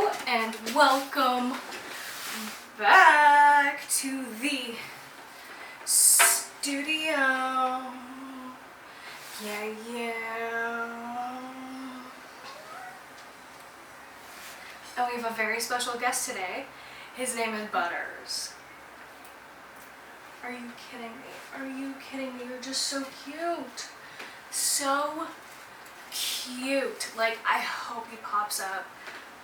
Hello and welcome back to the studio. Yeah. And we have a very special guest today. His name is Butters. Are you kidding me? Are you kidding me? You're just so cute. So cute. Like, I hope he pops up.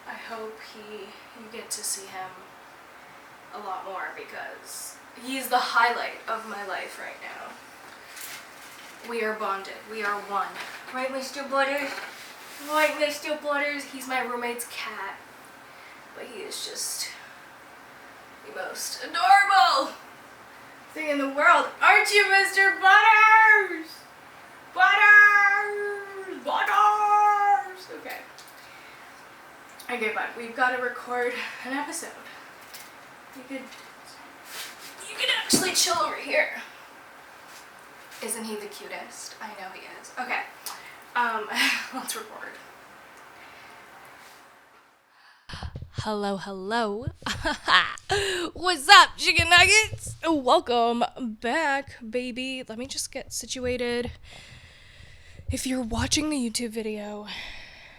I hope you get to see him a lot more because he's the highlight of my life right now. We are bonded. We are one. Right, Mr. Butters? Right, Mr. Butters? He's my roommate's cat. But he is just the most adorable thing in the world. Aren't you, Mr. Butters? Butters! Butters! Okay, but we've got to record an episode. You could actually chill over here. Isn't he the cutest? I know he is. Okay, let's record. Hello. What's up, chicken nuggets? Welcome back, baby. Let me just get situated. If you're watching the YouTube video,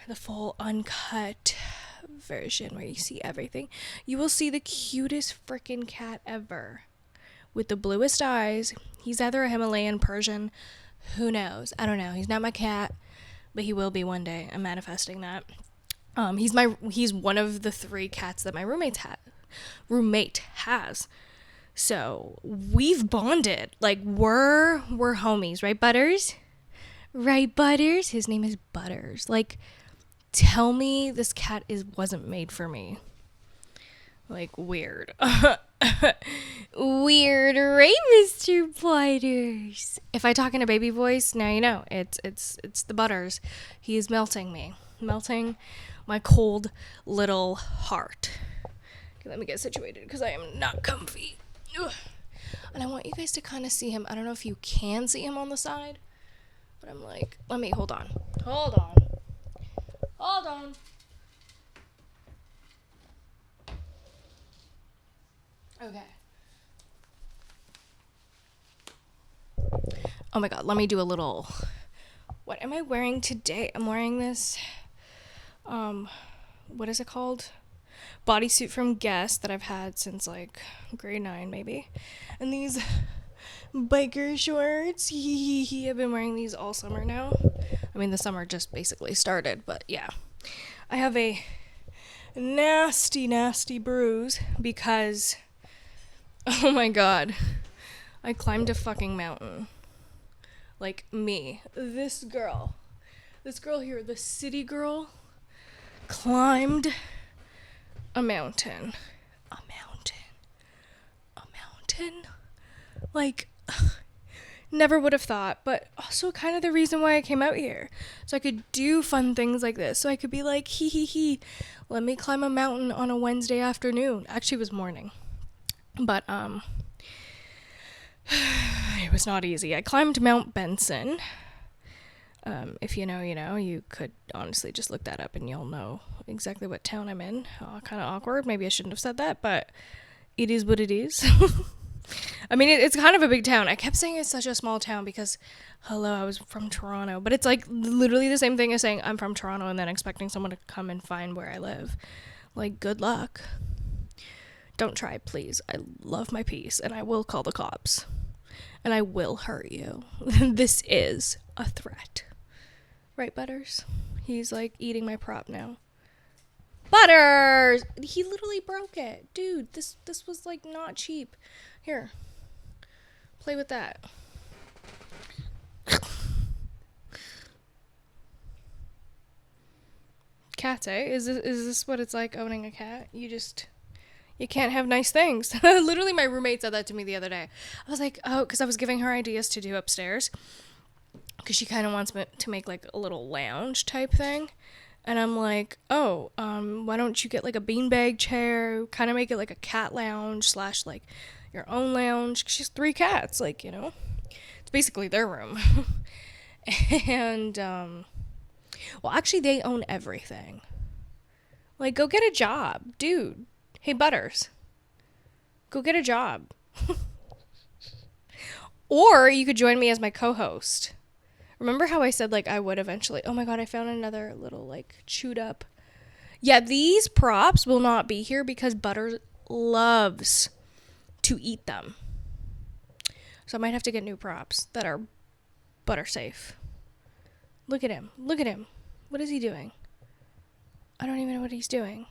the full uncut version where you see everything, you will see the cutest freaking cat ever with the bluest eyes. He's either a Himalayan Persian, who knows? I don't know. He's not my cat, but he will be one day. I'm manifesting that. He's one of the 3 cats that my roommate has. So we've bonded. Like we're homies, right, Butters? Right, Butters? His name is Butters. Like, tell me this cat wasn't made for me. Like, weird. Weird, right, Mr. Butters? If I talk in a baby voice, now you know. It's the Butters. He is melting me. Melting my cold little heart. Okay, let me get situated because I am not comfy. Ugh. And I want you guys to kind of see him. I don't know if you can see him on the side. But I'm like, hold on. Okay. Oh my god, let me do a little, what am I wearing today? I'm wearing this, what is it called? Bodysuit from Guess that I've had since like grade 9 maybe. And these biker shorts. I've been wearing these all summer now. I mean, the summer just basically started, but yeah. I have a nasty bruise because, oh my god, I climbed a fucking mountain. Like me. This girl here, the city girl, climbed a mountain. Like, never would have thought, but also kind of the reason why I came out here. So I could do fun things like this. So I could be like, let me climb a mountain on a Wednesday afternoon. Actually, it was morning. But, it was not easy. I climbed Mount Benson. If you know, you know. You could honestly just look that up and you'll know exactly what town I'm in. Kind of awkward. Maybe I shouldn't have said that, but it is what it is. I mean, it's kind of a big town. I kept saying it's such a small town because, hello, I was from Toronto. But it's like literally the same thing as saying I'm from Toronto and then expecting someone to come and find where I live. Like, good luck. Don't try, please. I love my peace and I will call the cops. And I will hurt you. This is a threat. Right, Butters? He's like eating my prop now. Butters! He literally broke it. Dude, this was like not cheap. Here. Play with that. Cats, eh? Is this what it's like owning a cat? You can't have nice things. Literally, my roommate said that to me the other day. I was like, oh, because I was giving her ideas to do upstairs. Because she kind of wants me to make like a little lounge type thing. And I'm like, oh, why don't you get like a beanbag chair, kind of make it like a cat lounge / like your own lounge. 'Cause she has 3 cats, like, you know, it's basically their room. And, well, actually they own everything. Like, go get a job, dude. Hey, Butters, go get a job. Or you could join me as my co-host. Remember how I said, like, I would eventually? Oh my god, I found another little, like, chewed up. Yeah, these props will not be here because Butters loves to eat them. So I might have to get new props that are butter safe. Look at him. Look at him. What is he doing? I don't even know what he's doing.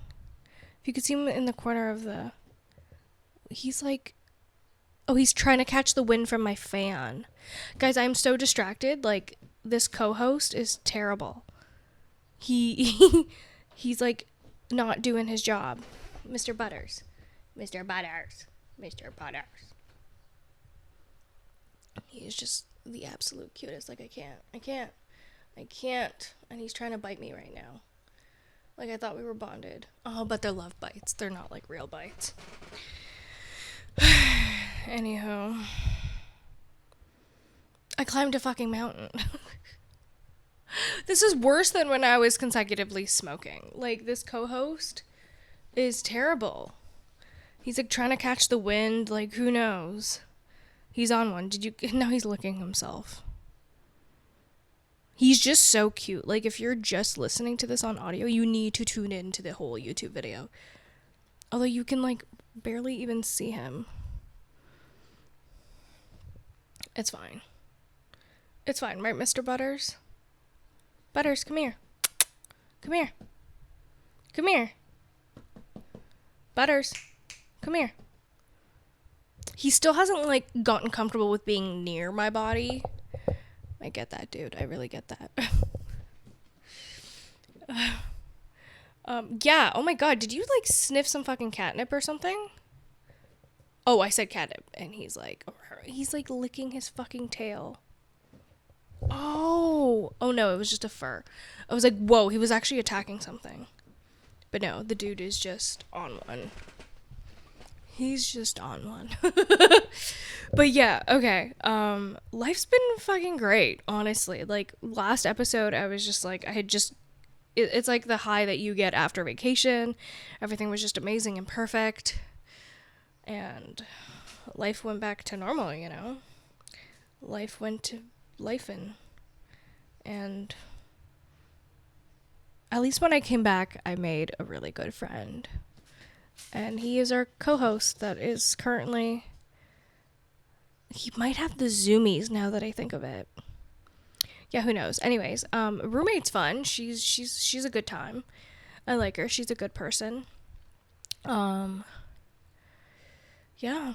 If you could see him in the corner of the... He's like... Oh, he's trying to catch the wind from my fan. Guys, I'm so distracted. Like, this co-host is terrible. He's like not doing his job. Mr. Butters. Mr. Butters. Mr. Butters. He is just the absolute cutest. Like, I can't. And he's trying to bite me right now. Like, I thought we were bonded. Oh, but they're love bites. They're not, like, real bites. Anywho. I climbed a fucking mountain. This is worse than when I was consecutively smoking. Like, this co-host is terrible. He's, like, trying to catch the wind. Like, who knows? He's on one. No, he's licking himself. He's just so cute. Like, if you're just listening to this on audio, you need to tune in to the whole YouTube video. Although you can, like, barely even see him. It's fine. It's fine, right, Mr. Butters? Butters, come here. Come here. Come here. Butters, come here. He still hasn't, like, gotten comfortable with being near my body. I get that, dude. I really get that. Yeah. Oh my god. Did you, like, sniff some fucking catnip or something? Oh, I said catnip. And he's like licking his fucking tail. Oh no, it was just a fur. I was like, whoa, he was actually attacking something. But no, the dude is just on one. He's just on one. But yeah, okay. Life's been fucking great, honestly. Like, last episode, I was just like, it's like the high that you get after vacation. Everything was just amazing and perfect. And life went back to normal, you know? Life went to lifin'. And at least when I came back, I made a really good friend. And he is our co-host that is currently... He might have the zoomies now that I think of it. Yeah, who knows? Anyways, roommate's fun. She's a good time. I like her. She's a good person. Yeah.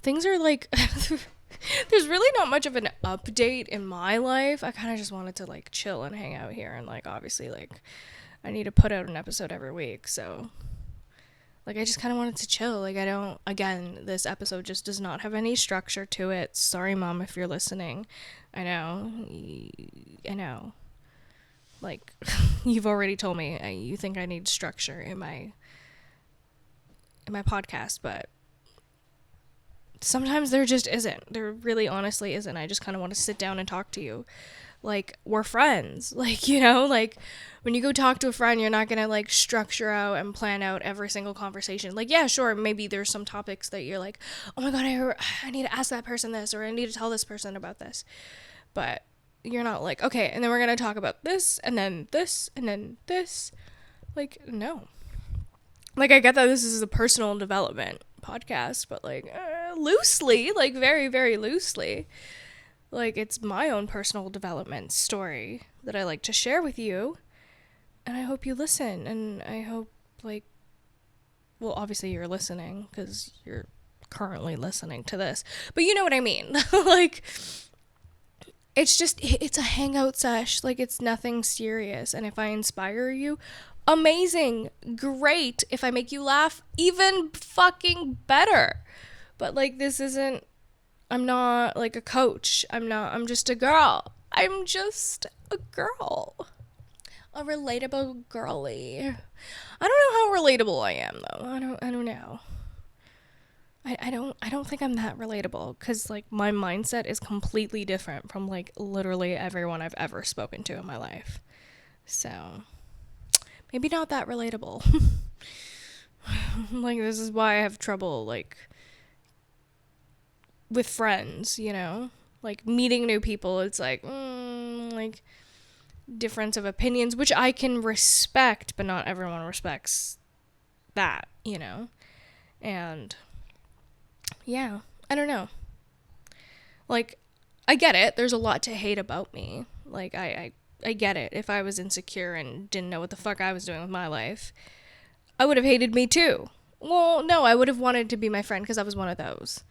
Things are like... There's really not much of an update in my life. I kind of just wanted to, like, chill and hang out here. And, like, obviously, like, I need to put out an episode every week. So, like, I just kind of wanted to chill. Like, again, this episode just does not have any structure to it. Sorry, Mom, if you're listening. I know. Like, you've already told me you think I need structure in my podcast, but sometimes there just isn't. There really honestly isn't. I just kind of want to sit down and talk to you. Like, we're friends. Like, you know, like, when you go talk to a friend, you're not going to, like, structure out and plan out every single conversation. Like, yeah, sure, maybe there's some topics that you're like, oh my god, I need to ask that person this, or I need to tell this person about this. But you're not like, okay, and then we're going to talk about this, and then this, and then this. Like, no. Like, I get that this is a personal development podcast, but, like, loosely, like, very, very loosely. Like, it's my own personal development story that I like to share with you, and I hope you listen, and I hope, like, well, obviously you're listening, because you're currently listening to this, but you know what I mean. Like, it's a hangout sesh, like, it's nothing serious, and if I inspire you, amazing, great. If I make you laugh, even fucking better. But, like, I'm not, like, a coach. I'm just a girl. I'm just a girl. A relatable girly. I don't know how relatable I am, though. I don't know. I don't think I'm that relatable, because, like, my mindset is completely different from, like, literally everyone I've ever spoken to in my life. So, maybe not that relatable. Like, this is why I have trouble, like, with friends, you know? Like, meeting new people, it's like, like, difference of opinions, which I can respect, but not everyone respects that, you know? And, yeah, I don't know. Like, I get it. There's a lot to hate about me. Like, I get it. If I was insecure and didn't know what the fuck I was doing with my life, I would have hated me too. Well, no, I would have wanted to be my friend because I was one of those.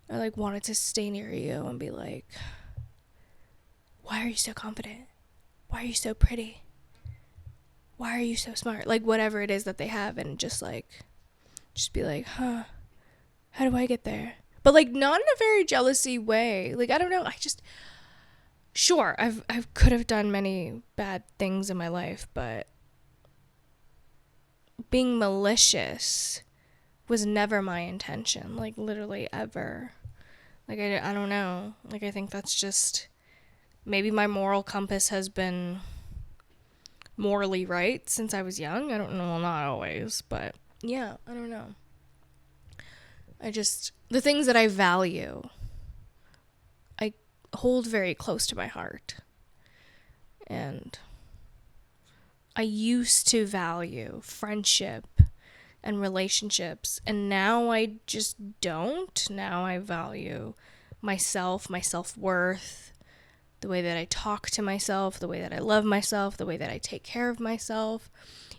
I, like, wanted to stay near you and be like, why are you so confident? Why are you so pretty? Why are you so smart? Like, whatever it is that they have, and just be like, huh, how do I get there? But, like, not in a very jealousy way. Like, I don't know. Sure, I could have done many bad things in my life, but being malicious was never my intention. Like, literally ever. Like, I don't know. Like, I think that's just, maybe my moral compass has been morally right since I was young. I don't know. Well, not always, but yeah, I don't know. The things that I value, I hold very close to my heart. And I used to value friendship and relationships, and now I just don't. Now I value myself, my self-worth, the way that I talk to myself, the way that I love myself, the way that I take care of myself.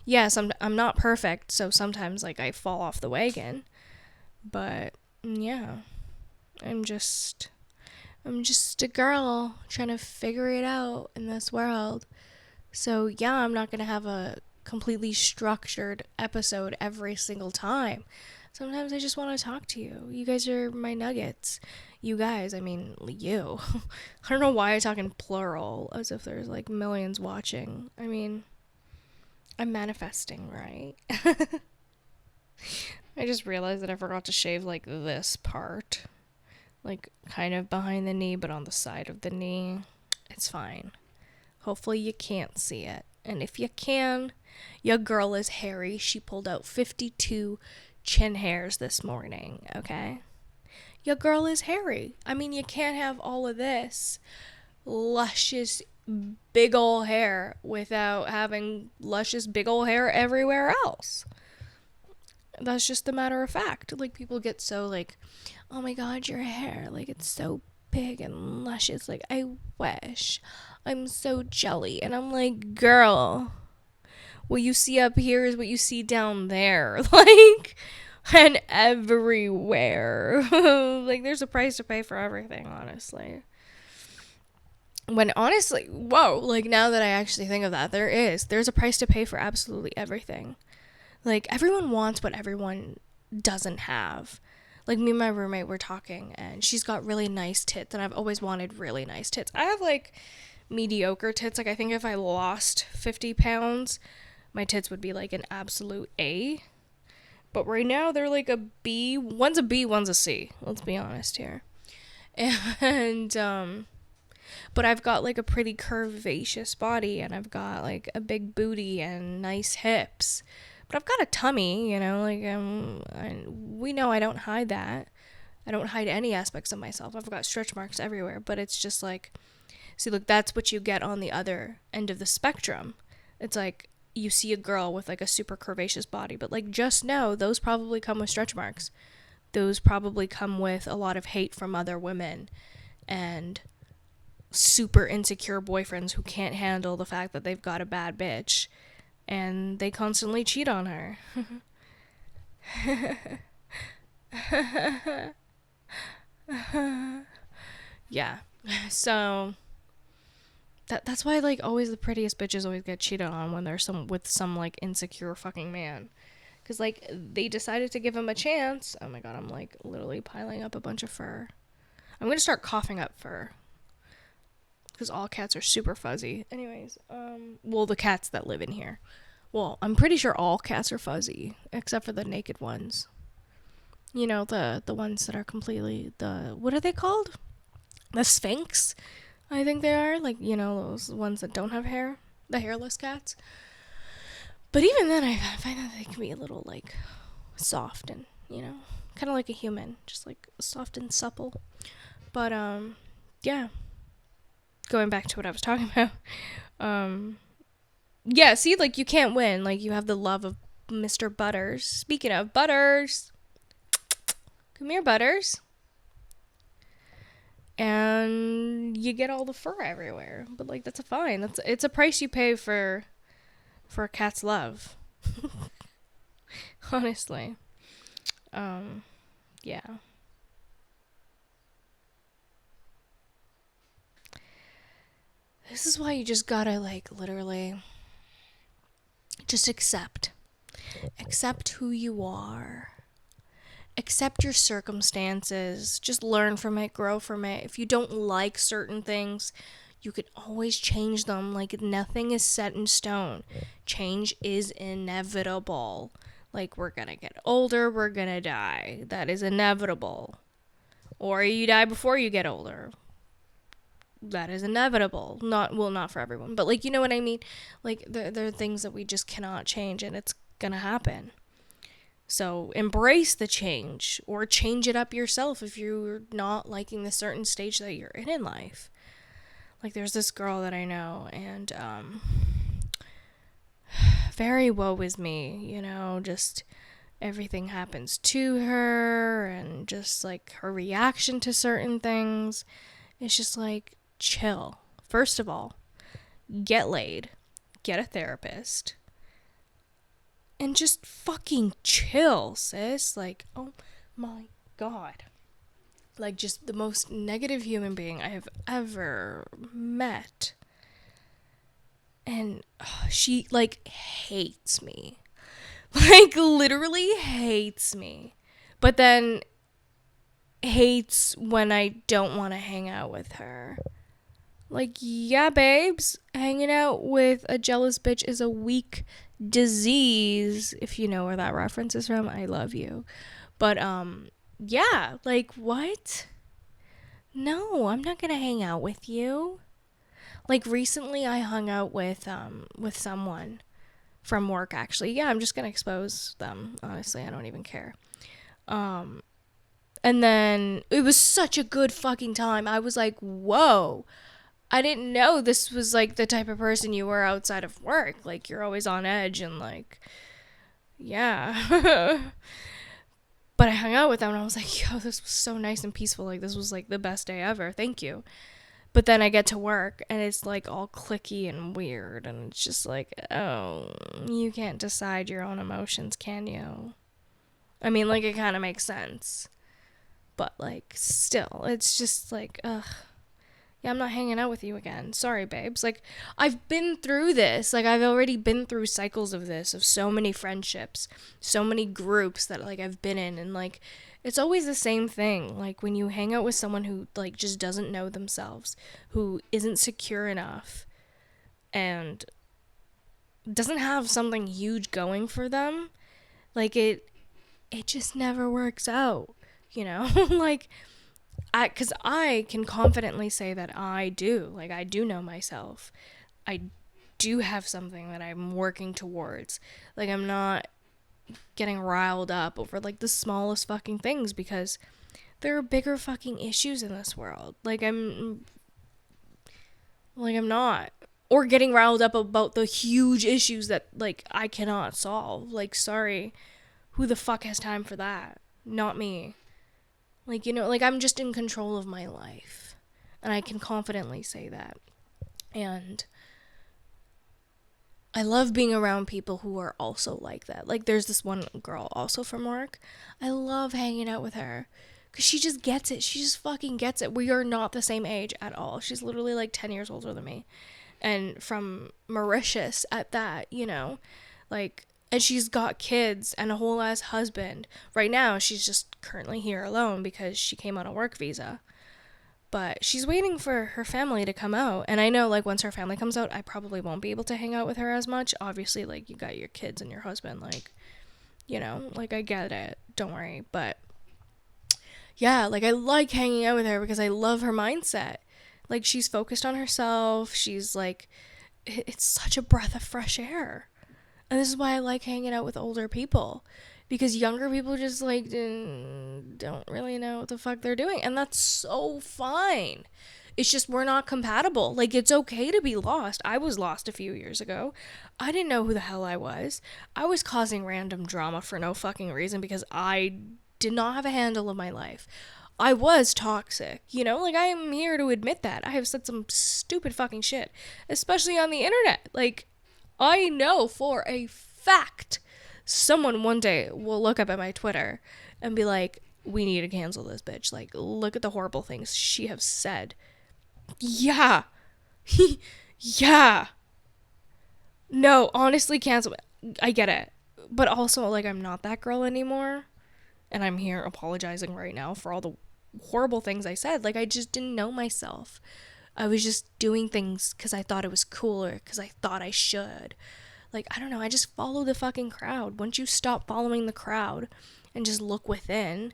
Yes, I'm not perfect, so sometimes, like, I fall off the wagon. But yeah, I'm just a girl trying to figure it out in this world. So yeah, I'm not going to have a completely structured episode every single time. Sometimes I just want to talk to you. You guys are my nuggets. You guys, I mean, you. I don't know why I talk in plural, as if there's, like, millions watching. I mean, I'm manifesting, right? I just realized that I forgot to shave, like, this part. Like, kind of behind the knee, but on the side of the knee. It's fine. Hopefully you can't see it. And if you can, your girl is hairy. She pulled out 52 chin hairs this morning, okay? Your girl is hairy. I mean, you can't have all of this luscious big ol' hair without having luscious big ol' hair everywhere else. That's just a matter of fact. Like, people get so, like, oh my god, your hair, like, it's so big and luscious. Like, I wish. I'm so jelly. And I'm like, girl, what you see up here is what you see down there. Like, and everywhere. Like, there's a price to pay for everything, honestly. When honestly, whoa, like, now that I actually think of that, there's a price to pay for absolutely everything. Like, everyone wants what everyone doesn't have. Like, me and my roommate were talking, and she's got really nice tits, and I've always wanted really nice tits. I have, like, mediocre tits. Like, I think if I lost 50 pounds, my tits would be, like, an absolute A. But right now, they're, like, a B. One's a B, one's a C. Let's be honest here. And, but I've got, like, a pretty curvaceous body, and I've got, like, a big booty and nice hips. But I've got a tummy, you know, like, we know I don't hide that. I don't hide any aspects of myself. I've got stretch marks everywhere, but it's just like, see, look, that's what you get on the other end of the spectrum. It's like, you see a girl with, like, a super curvaceous body, but, like, just know those probably come with stretch marks. Those probably come with a lot of hate from other women and super insecure boyfriends who can't handle the fact that they've got a bad bitch. And they constantly cheat on her. Yeah. So that's why, like, always the prettiest bitches always get cheated on when they're with some like insecure fucking man. Cause, like, they decided to give him a chance. Oh my god, I'm, like, literally piling up a bunch of fur. I'm gonna start coughing up fur. Because all cats are super fuzzy. Anyways, well, the cats that live in here. Well, I'm pretty sure all cats are fuzzy, except for the naked ones. You know, the ones that are completely, what are they called? The Sphinx, I think they are. Like, you know, those ones that don't have hair. The hairless cats. But even then, I find that they can be a little, like, soft and, kind of like a human, just, like, soft and supple. But, yeah. Going back to what I was talking about. Yeah, see, like, you can't win. Like, you have the love of Mr. Butters. Speaking of Butters, come here, Butters. And you get all the fur everywhere. But, like, that's fine. It's a price you pay for a cat's love. Honestly. Yeah. This is why you just gotta, like, literally just accept. Accept who you are. Accept your circumstances. Just learn from it, grow from it. If you don't like certain things, you can always change them. Like, nothing is set in stone. Change is inevitable. Like, we're gonna get older, we're gonna die. That is inevitable. Or you die before you get older. That is inevitable. Not for everyone, but, like, you know what I mean? Like, there are things that we just cannot change, and it's gonna happen. So embrace the change, or change it up yourself if you're not liking the certain stage that you're in life. Like, there's this girl that I know, and very woe is me, just everything happens to her, and just, like, her reaction to certain things. It's just like, chill. First of all, get laid, get a therapist, and just fucking chill, sis. Like, oh my god. Like, just the most negative human being I have ever met. And she, like, hates me. Like, literally hates me. But then hates when I don't want to hang out with her. Like, yeah, babes, hanging out with a jealous bitch is a weak disease. If you know where that reference is from, I love you. But, yeah, like, what? No, I'm not gonna hang out with you. Like, recently I hung out with someone from work, actually. Yeah, I'm just gonna expose them. Honestly, I don't even care. And then it was such a good fucking time. I was like, whoa. I didn't know this was, like, the type of person you were outside of work. Like, you're always on edge and, like, yeah. But I hung out with them and I was like, yo, this was so nice and peaceful. Like, this was, like, the best day ever. Thank you. But then I get to work and it's, like, all cliquey and weird. And it's just like, oh, you can't decide your own emotions, can you? I mean, like, it kind of makes sense. But, like, still, it's just like, ugh. Yeah, I'm not hanging out with you again. Sorry, babes. Like, I've been through this. Like, I've already been through cycles of this, of so many friendships, so many groups that, like, I've been in. And, like, it's always the same thing. Like, when you hang out with someone who, like, just doesn't know themselves, who isn't secure enough, and doesn't have something huge going for them, like, it just never works out, Like, because I can confidently say that I do. Like, I do know myself. I do have something that I'm working towards. Like, I'm not getting riled up over, like, the smallest fucking things, because there are bigger fucking issues in this world. I'm not. Or getting riled up about the huge issues that, like, I cannot solve. Like, sorry. Who the fuck has time for that? Not me. Like, like, I'm just in control of my life. And I can confidently say that. And I love being around people who are also like that. Like, there's this one girl also from work. I love hanging out with her. Because she just gets it. She just fucking gets it. We are not the same age at all. She's literally, like, 10 years older than me. And from Mauritius at that, Like, and she's got kids and a whole ass husband. Right now, she's just currently here alone because she came on a work visa. But she's waiting for her family to come out. And I know, like, once her family comes out, I probably won't be able to hang out with her as much. Obviously, like, you got your kids and your husband, like, like, I get it. Don't worry. But, yeah, like, I like hanging out with her because I love her mindset. Like, she's focused on herself. She's, like, it's such a breath of fresh air. And this is why I like hanging out with older people, because younger people just like don't really know what the fuck they're doing, and that's so fine. It's just we're not compatible. Like, it's okay to be lost. I was lost a few years ago. I didn't know who the hell I was. I was causing random drama for no fucking reason because I did not have a handle of my life. I was toxic, you know? Like, I am here to admit that. I have said some stupid fucking shit, especially on the internet. Like, I know for a fact someone one day will look up at my Twitter and be like, we need to cancel this bitch. Like, look at the horrible things she has said. Yeah. Yeah. No, honestly, cancel it. I get it. But also, like, I'm not that girl anymore. And I'm here apologizing right now for all the horrible things I said. Like, I just didn't know myself. I was just doing things because I thought it was cooler, because I thought I should. Like, I don't know, I just follow the fucking crowd. Once you stop following the crowd and just look within,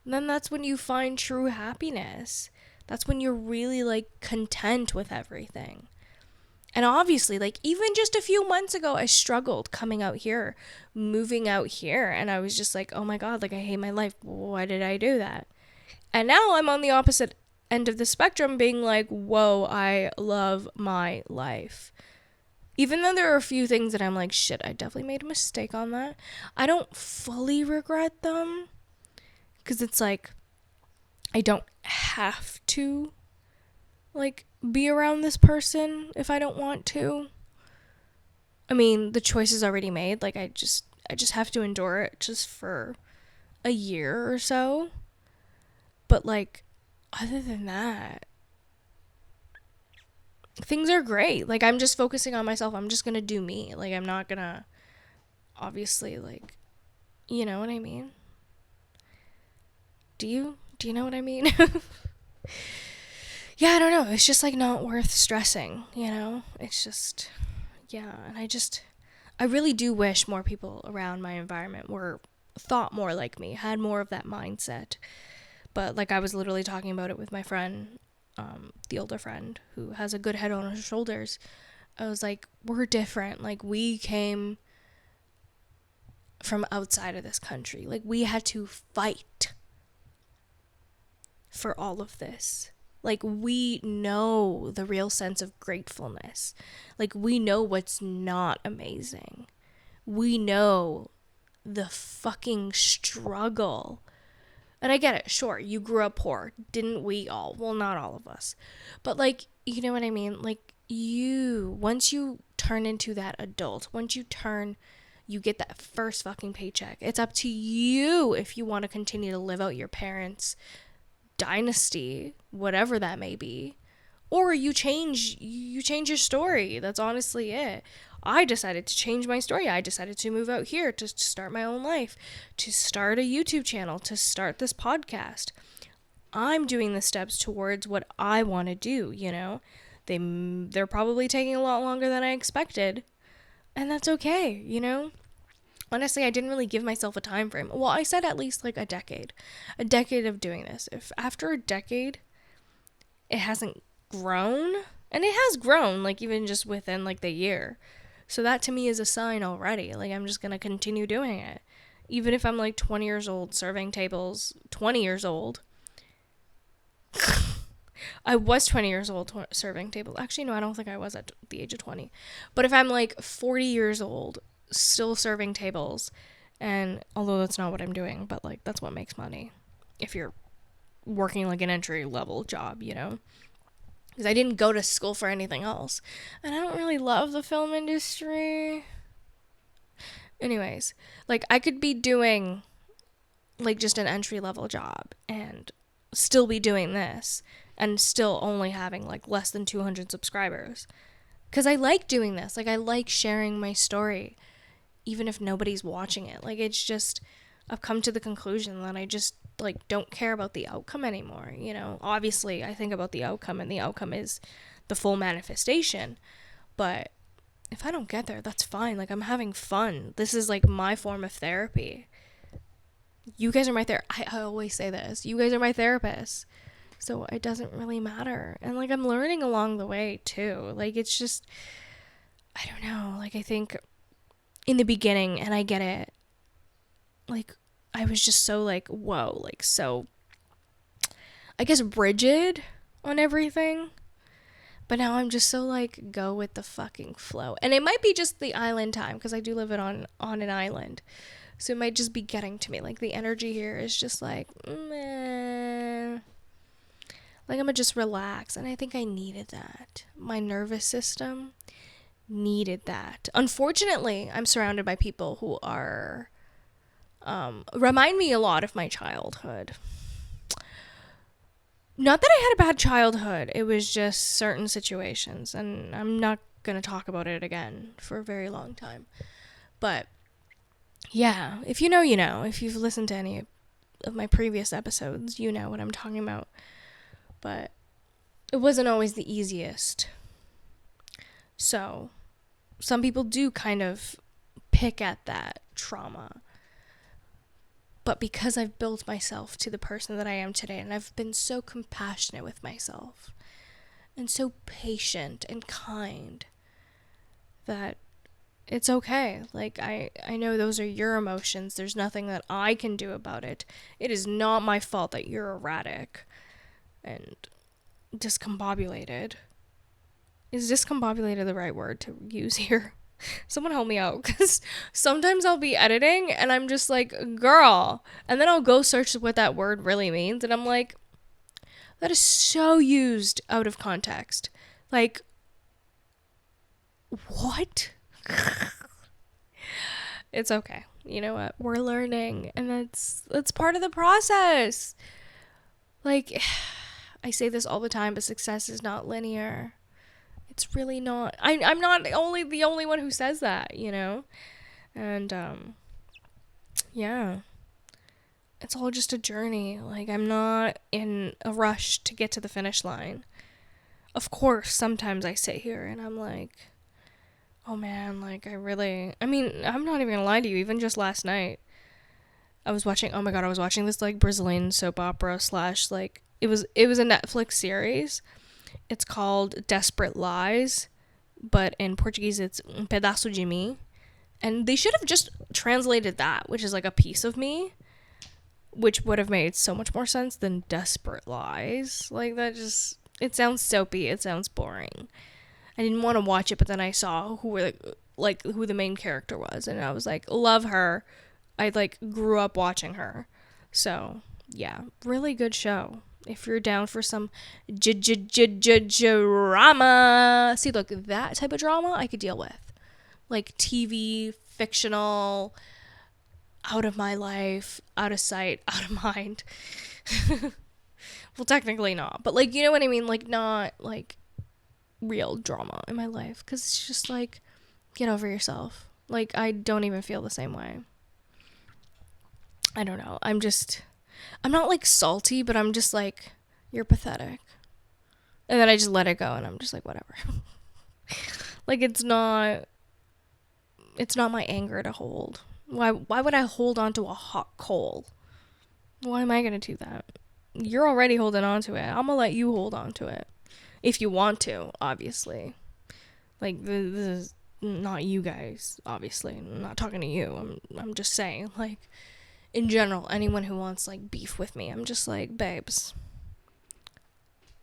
then that's when you find true happiness. That's when you're really, like, content with everything. And obviously, like, even just a few months ago, I struggled coming out here, moving out here, and I was just like, oh my God, like, I hate my life. Why did I do that? And now I'm on the opposite end of the spectrum, being like, whoa, I love my life. Even though there are a few things that I'm like, shit, I definitely made a mistake on that. I don't fully regret them, because it's like, I don't have to, like, be around this person if I don't want to. I mean, the choice is already made. Like, I just have to endure it just for a year or so. But, like, other than that, things are great. Like, I'm just focusing on myself. I'm just gonna do me. Like, I'm not gonna, obviously, like, you know what I mean? Do you know what I mean? Yeah, I don't know. It's just, like, not worth stressing, you know? It's just, yeah. And I really do wish more people around my environment thought more like me, had more of that mindset. But, like, I was literally talking about it with my friend, the older friend, who has a good head on her shoulders. I was like, we're different. Like, we came from outside of this country. Like, we had to fight for all of this. Like, we know the real sense of gratefulness. Like, we know what's not amazing. We know the fucking struggle. And I get it, sure, you grew up poor. Didn't we all? Well, not all of us. But, like, you know what I mean? Like, once you turn into that adult, you get that first fucking paycheck. It's up to you if you want to continue to live out your parents' dynasty, whatever that may be. Or you change your story. That's honestly it. I decided to change my story. I decided to move out here to start my own life, to start a YouTube channel, to start this podcast. I'm doing the steps towards what I want to do, you know? They're probably taking a lot longer than I expected, and that's okay, you know? Honestly, I didn't really give myself a time frame. Well, I said at least like a decade of doing this. If after a decade it hasn't grown, and it has grown, like, even just within like the year, so that to me is a sign already. Like, I'm just gonna continue doing it, even if I'm like 20 years old serving tables. 20 years old. I was 20 years old serving tables. Actually, no, I don't think I was at the age of 20. But if I'm like 40 years old still serving tables, and although that's not what I'm doing, but like, that's what makes money if you're working like an entry level job, you know? Because I didn't go to school for anything else, and I don't really love the film industry. Anyways, like, I could be doing like just an entry level job and still be doing this and still only having like less than 200 subscribers, because I like doing this. Like, I like sharing my story even if nobody's watching it. Like, it's just, I've come to the conclusion that I just like don't care about the outcome anymore, you know? Obviously, I think about the outcome, and the outcome is the full manifestation. But if I don't get there, that's fine. Like, I'm having fun. This is like my form of therapy. You guys are my I always say this. You guys are my therapists. So it doesn't really matter. And like, I'm learning along the way too. Like, it's just, I don't know. Like, I think in the beginning, and I get it, like, I was just so, like, whoa, like, so, I guess, rigid on everything. But now I'm just so, like, go with the fucking flow. And it might be just the island time, because I do live it on an island. So it might just be getting to me. Like, the energy here is just like, meh. Like, I'm gonna just relax. And I think I needed that. My nervous system needed that. Unfortunately, I'm surrounded by people who are, remind me a lot of my childhood. Not that I had a bad childhood. It was just certain situations. And I'm not gonna talk about it again for a very long time. But yeah, if you know, you know. If you've listened to any of my previous episodes, you know what I'm talking about. But it wasn't always the easiest. So, some people do kind of pick at that trauma. But because I've built myself to the person that I am today, and I've been so compassionate with myself, and so patient and kind, that it's okay. Like, I know those are your emotions. There's nothing that I can do about it. It is not my fault that you're erratic and discombobulated. Is discombobulated the right word to use here? Someone help me out, because sometimes I'll be editing and I'm just like, girl, and then I'll go search what that word really means, and I'm like, that is so used out of context. Like, what? It's okay. You know what? We're learning, and that's part of the process. Like, I say this all the time, but success is not linear. It's really not. I'm not the only one who says that, you know? And, yeah. It's all just a journey. Like, I'm not in a rush to get to the finish line. Of course, sometimes I sit here and I'm like, oh man, like, I'm not even gonna lie to you, even just last night, I was watching this, like, Brazilian soap opera / like, it was a Netflix series. It's called Desperate Lies, but in Portuguese it's Um Pedaço de Mim. And they should have just translated that, which is like a piece of me, which would have made so much more sense than Desperate Lies. Like, that just, it sounds soapy, it sounds boring. I didn't want to watch it, but then I saw who the main character was, and I was like, love her. I, like, grew up watching her. So, yeah, really good show. If you're down for some drama. See, look, that type of drama I could deal with. Like, TV, fictional, out of my life, out of sight, out of mind. Well, technically not, but, like, you know what I mean? Like, not, like, real drama in my life, because it's just like, get over yourself. Like, I don't even feel the same way. I don't know. I'm not, like, salty, but I'm just like, you're pathetic. And then I just let it go, and I'm just like, whatever. Like, it's not my anger to hold. Why would I hold on to a hot coal? Why am I gonna do that? You're already holding on to it. I'm gonna let you hold on to it. If you want to, obviously. Like, this is not you guys, obviously. I'm not talking to you. I'm just saying, like, in general, anyone who wants, like, beef with me, I'm just like, babes,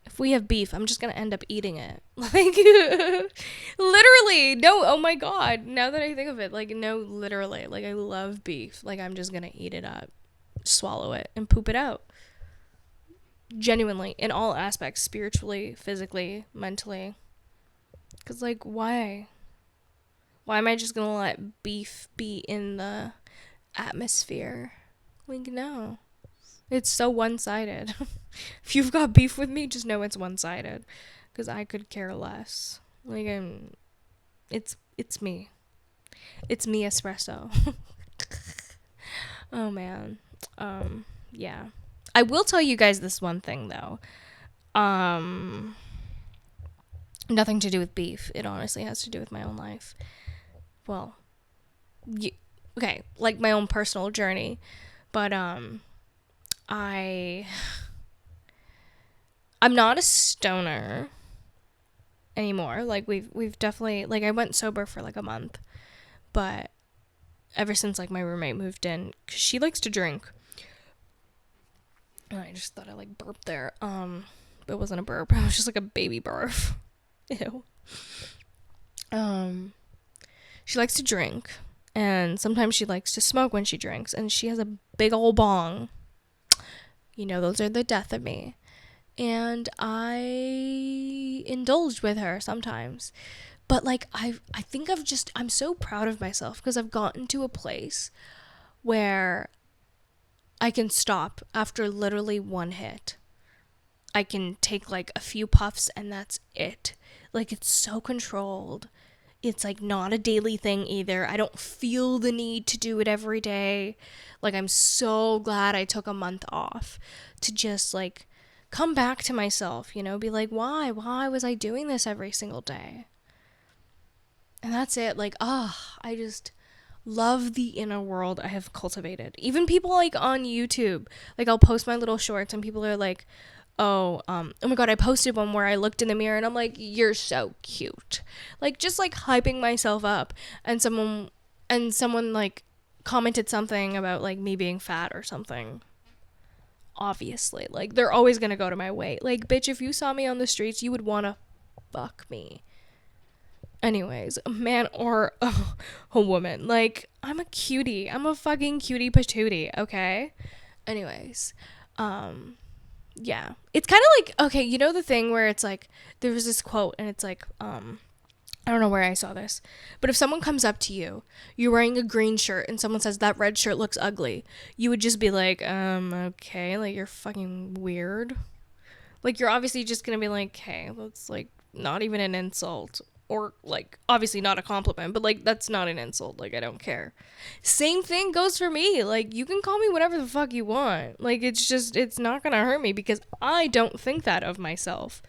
if we have beef, I'm just gonna end up eating it. Like, literally, no, oh my god, now that I think of it, like, no, literally, like, I love beef. Like, I'm just gonna eat it up, swallow it, and poop it out. Genuinely, in all aspects, spiritually, physically, mentally. Because, like, why? Why am I just gonna let beef be in the atmosphere? Like, no. It's so one-sided. If you've got beef with me, just know it's one-sided. Because I could care less. Like, it's me. It's me espresso. Oh, man. Yeah. I will tell you guys this one thing, though. Nothing to do with beef. It honestly has to do with my own life. Well, okay, like my own personal journey. But, I'm not a stoner anymore. Like, we've definitely, like, I went sober for like a month, but ever since like my roommate moved in, 'cause she likes to drink. And I just thought I like burped there. It wasn't a burp. It was just like a baby barf. Ew. She likes to drink, and sometimes she likes to smoke when she drinks, and she has a big old bong. You know, those are the death of me. And I indulged with her sometimes. But like I think I'm so proud of myself because I've gotten to a place where I can stop after literally one hit. I can take like a few puffs and that's it. Like, it's so controlled. It's like not a daily thing either. I don't feel the need to do it every day. Like, I'm so glad I took a month off to just like come back to myself, you know, be like, why was I doing this every single day? And that's it. Like, I just love the inner world I have cultivated. Even people like on YouTube, like I'll post my little shorts and people are like, oh my god, I posted one where I looked in the mirror and I'm like, you're so cute. Like, just like hyping myself up. And someone like commented something about like me being fat or something. Obviously, like, they're always gonna go to my weight. Like, bitch, if you saw me on the streets, you would wanna fuck me. Anyways, a man or a woman. Like, I'm a cutie. I'm a fucking cutie patootie, okay? Anyways, yeah. It's kind of like, okay, you know the thing where it's like, there was this quote and it's like, I don't know where I saw this, but if someone comes up to you, you're wearing a green shirt and someone says that red shirt looks ugly, you would just be like, okay, like, you're fucking weird. Like, you're obviously just gonna be like, hey, that's like not even an insult. Or, like, obviously not a compliment, but, like, that's not an insult. Like, I don't care. Same thing goes for me. Like, you can call me whatever the fuck you want. Like, it's not gonna hurt me because I don't think that of myself.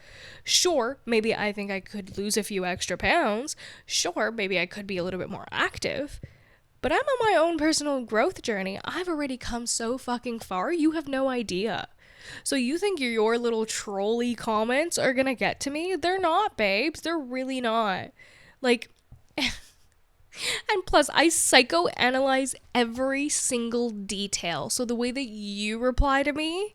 Sure, maybe I think I could lose a few extra pounds. Sure, maybe I could be a little bit more active. But I'm on my own personal growth journey. I've already come so fucking far, you have no idea. So you think your little trolly comments are gonna get to me? They're not, babes. They're really not. Like, and plus, I psychoanalyze every single detail. So the way that you reply to me,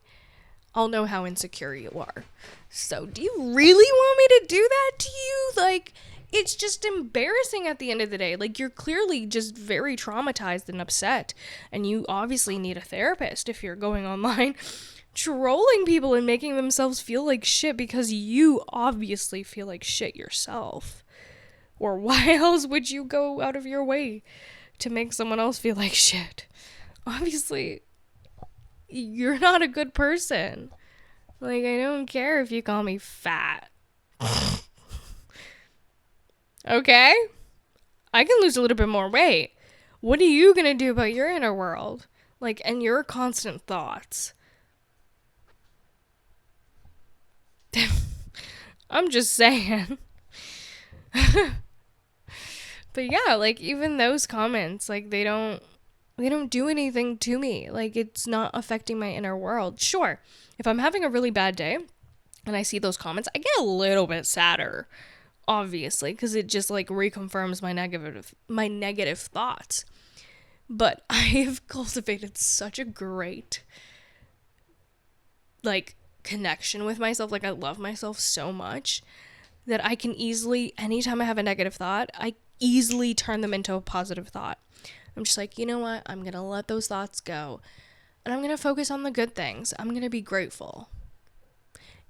I'll know how insecure you are. So do you really want me to do that to you? Like, it's just embarrassing at the end of the day. Like, you're clearly just very traumatized and upset. And you obviously need a therapist if you're going online trolling people and making themselves feel like shit because you obviously feel like shit yourself. Or why else would you go out of your way to make someone else feel like shit? Obviously, you're not a good person. Like, I don't care if you call me fat. Okay? I can lose a little bit more weight. What are you gonna do about your inner world? Like, and your constant thoughts? I'm just saying. But yeah, like, even those comments, like, they don't do anything to me. Like, it's not affecting my inner world. Sure, if I'm having a really bad day and I see those comments, I get a little bit sadder, obviously, because it just like reconfirms my negative thoughts. But I've cultivated such a great, like, connection with myself. Like, I love myself so much that I can easily, anytime I have a negative thought, I easily turn them into a positive thought. I'm just like, you know what? I'm going to let those thoughts go and I'm going to focus on the good things. I'm going to be grateful.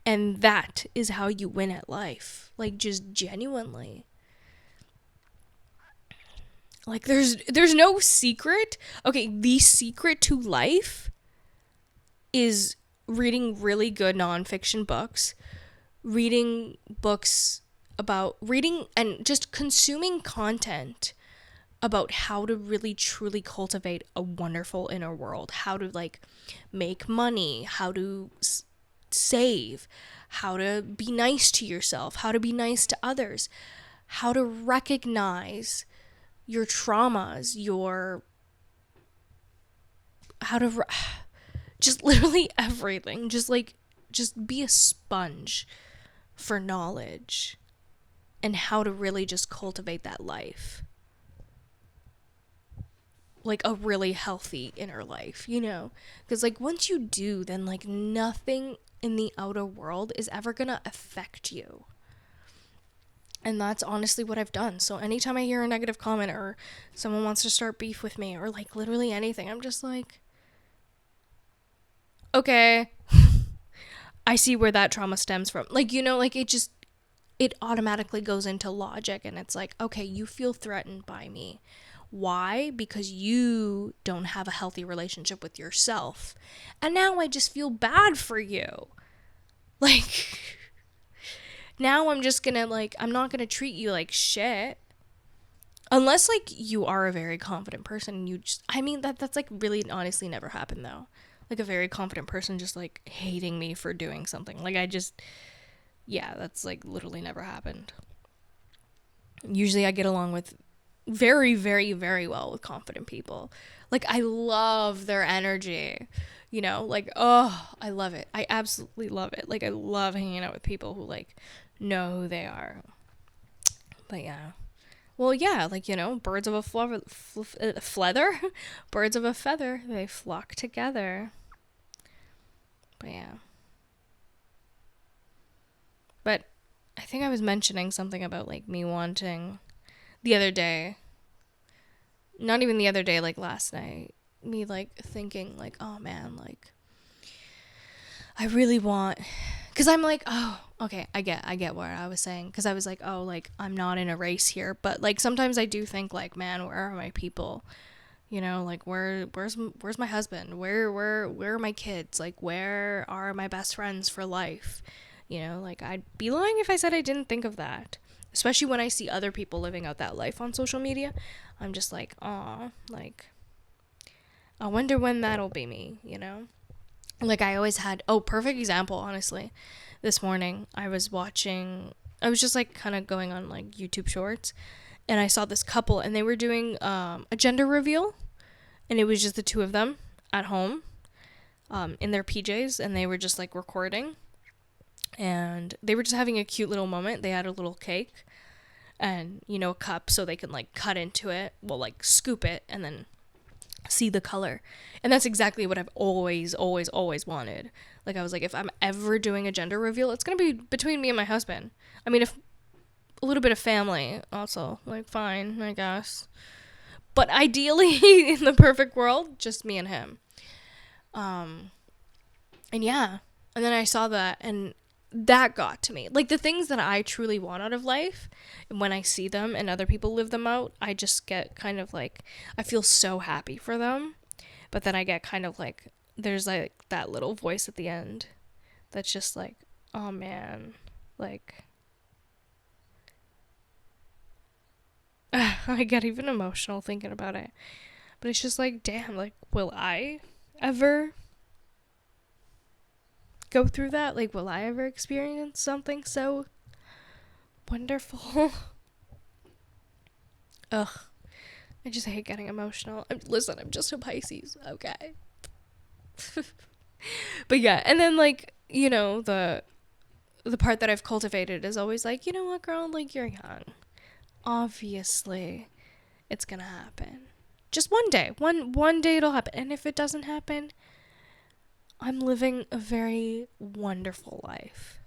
And that is how you win at life. Like, just genuinely. Like, there's no secret. Okay, the secret to life is reading really good nonfiction books, reading and just consuming content about how to really truly cultivate a wonderful inner world, how to like make money, how to save, how to be nice to yourself, how to be nice to others, how to recognize your traumas, just literally everything. Just be a sponge for knowledge and how to really just cultivate that life. like a really healthy inner life, you know? Because like once you do, then like nothing in the outer world is ever gonna affect you. And that's honestly what I've done. So anytime I hear a negative comment or someone wants to start beef with me or like literally anything, I'm just like, okay, I see where that trauma stems from. Like, you know, like it automatically goes into logic and it's like, okay, you feel threatened by me. Why? Because you don't have a healthy relationship with yourself. And now I just feel bad for you. Like, now I'm just gonna, like, I'm not gonna treat you like shit. Unless, like, you are a very confident person and you just, I mean, that's, like, really honestly never happened, though. Like, a very confident person just, like, hating me for doing something. Like, yeah, that's, like, literally never happened. Usually I get along with very, very, very well with confident people. Like, I love their energy, you know? Like, oh, I love it. I absolutely love it. Like, I love hanging out with people who, like, know who they are. But, yeah. Well, yeah, like, you know, birds of a feather? Birds of a feather, they flock together. But, yeah. But I think I was mentioning something about, like, me wanting the other day, not even the other day, like last night, me like thinking like, oh man, like I really want, because I'm like, oh, okay, I get what I was saying, because I was like, oh, like I'm not in a race here, but like sometimes I do think like, man, where are my people, you know, like where's my husband, where are my kids, like where are my best friends for life, you know, like I'd be lying if I said I didn't think of that. Especially when I see other people living out that life on social media, I'm just like, aw, like, I wonder when that'll be me, you know? Like, I always had, perfect example, honestly. This morning, I was just, like, kind of going on, like, YouTube Shorts, and I saw this couple, and they were doing a gender reveal, and it was just the two of them at home, in their PJs, and they were just, like, recording. And they were just having a cute little moment. They had a little cake and, you know, a cup so they can, like, cut into it. Well, like, scoop it and then see the color. And that's exactly what I've always, always, always wanted. Like, I was like, if I'm ever doing a gender reveal, it's going to be between me and my husband. I mean, if a little bit of family also, like, fine, I guess. But ideally, in the perfect world, just me and him. And yeah. And then I saw that and that got to me. Like, the things that I truly want out of life, and when I see them and other people live them out, I just get kind of like, I feel so happy for them. But then I get kind of like, there's like that little voice at the end that's just like, oh man, like, I get even emotional thinking about it. But it's just like, damn, like, will I ever go through that? Like, will I ever experience something so wonderful? Ugh, I just hate getting emotional. Listen, I'm just a Pisces, okay? But yeah, and then like, you know, the part that I've cultivated is always like, you know what, girl, like, you're young. Obviously, it's gonna happen. Just one day. One day it'll happen. And if it doesn't happen, I'm living a very wonderful life.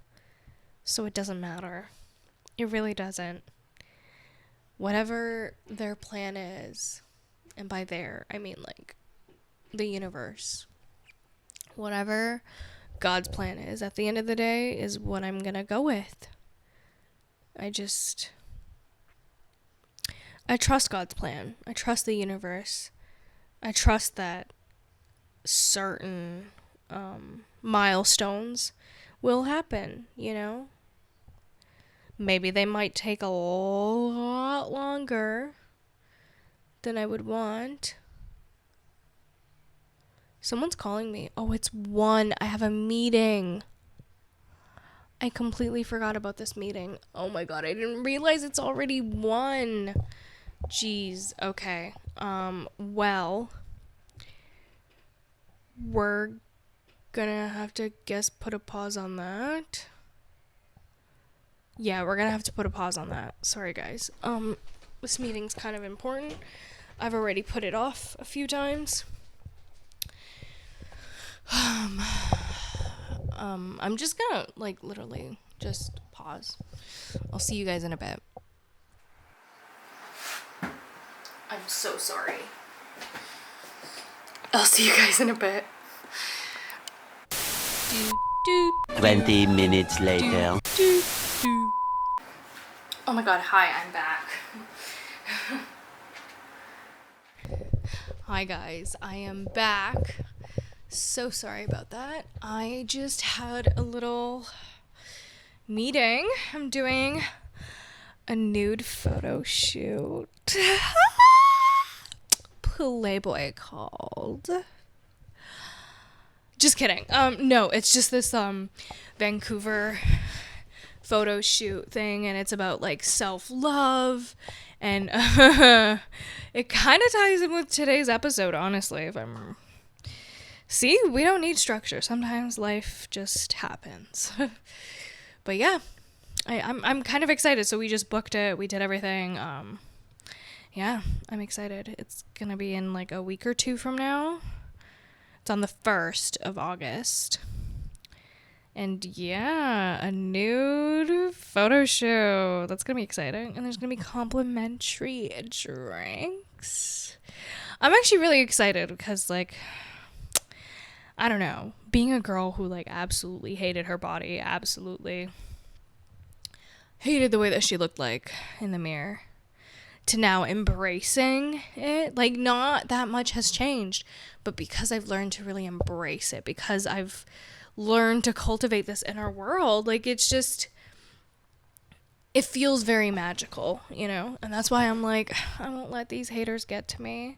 So it doesn't matter. It really doesn't. Whatever their plan is, and by their, I mean like the universe. Whatever God's plan is, at the end of the day, is what I'm gonna go with. I trust God's plan. I trust the universe. I trust that certain milestones will happen, you know? Maybe they might take a lot longer than I would want. Someone's calling me. Oh, it's 1. I have a meeting. I completely forgot about this meeting. Oh my god, I didn't realize it's already 1. Jeez. Okay. Well, we're gonna have to put a pause on that. Yeah, we're gonna have to put a pause on that. Sorry, guys. This meeting's kind of important. I've already put it off a few times. I'm just gonna, like, literally just pause. I'll see you guys in a bit. I'm so sorry. I'll see you guys in a bit. 20 minutes later. Oh my god, hi, I'm back. Hi guys, I am back. So sorry about that. I just had a little meeting. I'm doing a nude photo shoot. Playboy called. Just kidding. No, it's just this Vancouver photo shoot thing, and it's about like self-love, and it kind of ties in with today's episode, honestly. If I'm see, we don't need structure. Sometimes life just happens. But yeah, I'm kind of excited. So we just booked it. We did everything. Yeah, I'm excited. It's gonna be in like a week or two from now. It's on the 1st of August. And yeah, a nude photo show. That's going to be exciting. And there's going to be complimentary drinks. I'm actually really excited because, like, I don't know. Being a girl who, like, absolutely hated her body, absolutely hated the way that she looked like in the mirror, to now embracing it, like, not that much has changed, but because I've learned to really embrace it, because I've learned to cultivate this inner world, like, it's just, it feels very magical, you know, and that's why I'm like, I won't let these haters get to me,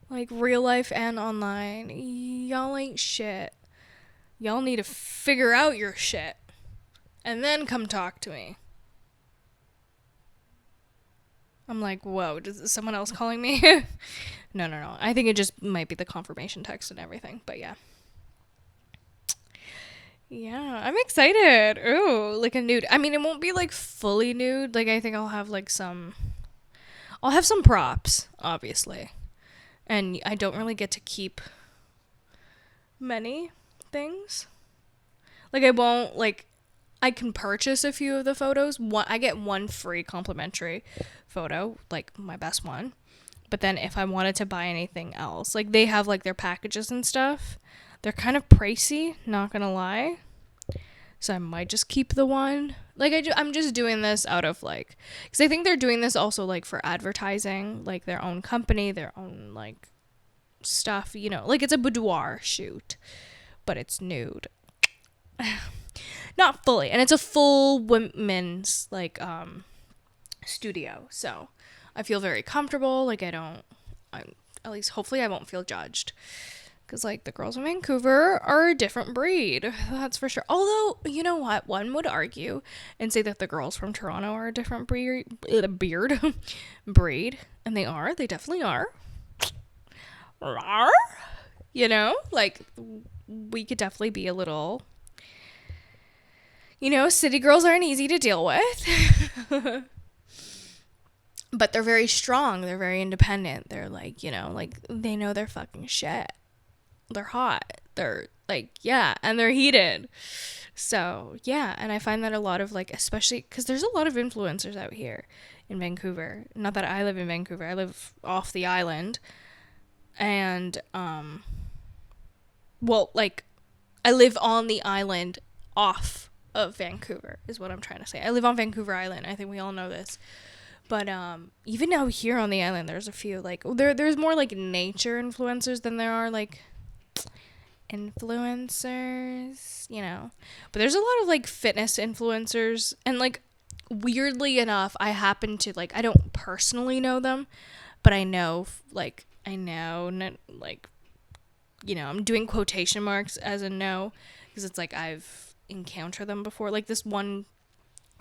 like, real life and online, y'all ain't shit, y'all need to figure out your shit, and then come talk to me. I'm like, whoa, is someone else calling me? No. I think it just might be the confirmation text and everything. But yeah. Yeah, I'm excited. Ooh, like a nude. I mean, it won't be like fully nude. Like, I think I'll have some props, obviously. And I don't really get to keep many things. Like, I can purchase a few of the photos. I get one free complimentary photo, like my best one. But then if I wanted to buy anything else, like they have like their packages and stuff. They're kind of pricey, not gonna lie. So I might just keep the one. Like I'm just doing this out of like, because I think they're doing this also like for advertising, like their own company, their own like stuff, you know, like it's a boudoir shoot, but it's nude. Not fully, and it's a full women's like studio, so I feel very comfortable. Like I'm at least hopefully I won't feel judged, because like the girls in Vancouver are a different breed, that's for sure. Although, you know what, one would argue and say that the girls from Toronto are a different breed, and they definitely are. You know, like we could definitely be a little, you know, city girls aren't easy to deal with. But they're very strong. They're very independent. They're like, you know, like they know their fucking shit. They're hot. They're like, yeah, and they're heated. So, yeah, and I find that a lot of like, especially because there's a lot of influencers out here in Vancouver. Not that I live in Vancouver. I live off the island. And, well, like, I live on the island off of Vancouver is what I'm trying to say. I live on Vancouver Island. I think we all know this. But even now here on the island, there's a few like there's more like nature influencers than there are like influencers, you know. But there's a lot of like fitness influencers, and like weirdly enough, I happen to like, I don't personally know them, but I know like you know, I'm doing quotation marks as a know, because it's like I've encountered them before. Like this one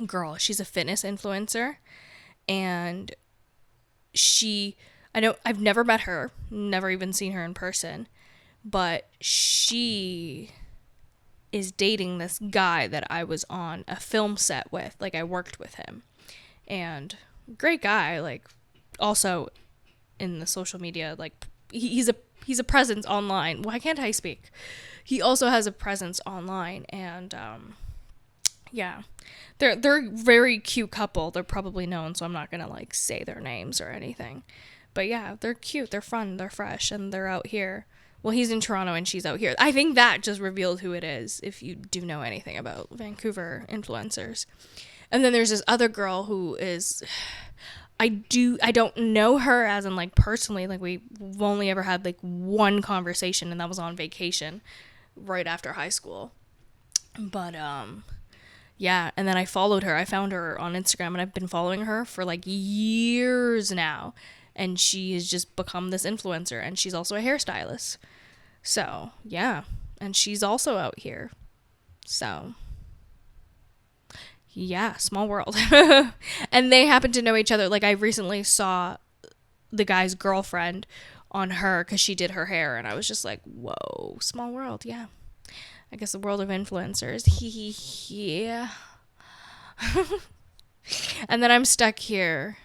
girl, she's a fitness influencer, and I've never met her, never even seen her in person, but she is dating this guy that I was on a film set with. Like I worked with him, and great guy, like also in the social media, like he's a presence online. Why can't I speak? He also has a presence online, and yeah, they're a very cute couple. They're probably known, so I'm not gonna like say their names or anything. But yeah, they're cute, they're fun, they're fresh, and they're out here. Well, he's in Toronto and she's out here. I think that just revealed who it is if you do know anything about Vancouver influencers. And then there's this other girl who is, I don't know her as in like personally, like we've only ever had like one conversation, and that was on vacation right after high school. But yeah, and then I followed her. I found her on Instagram, and I've been following her for like years now. And she has just become this influencer, and she's also a hairstylist. So, yeah. And she's also out here. So, yeah, small world. And they happen to know each other. Like, I recently saw the guy's girlfriend on her because she did her hair, and I was just like, whoa, small world, yeah. I guess the world of influencers. Yeah. And then I'm stuck here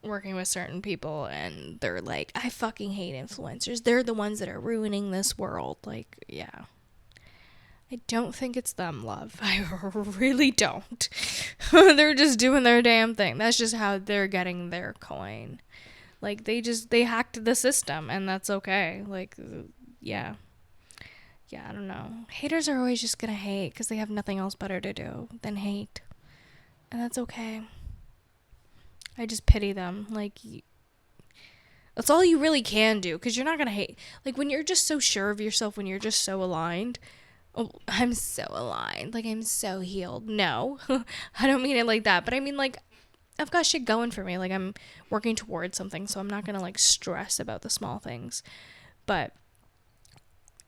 working with certain people, and they're like, I fucking hate influencers. They're the ones that are ruining this world. Like, yeah. I don't think it's them, love. I really don't. They're just doing their damn thing. That's just how they're getting their coin. Like, they hacked the system, and that's okay. Like, yeah. Yeah, I don't know. Haters are always just gonna hate because they have nothing else better to do than hate. And that's okay. I just pity them. Like, that's all you really can do, because you're not going to hate. Like, when you're just so sure of yourself, when you're just so aligned. Oh, I'm so aligned. Like, I'm so healed. No, I don't mean it like that. But I mean, like, I've got shit going for me. Like, I'm working towards something, so I'm not going to, like, stress about the small things. But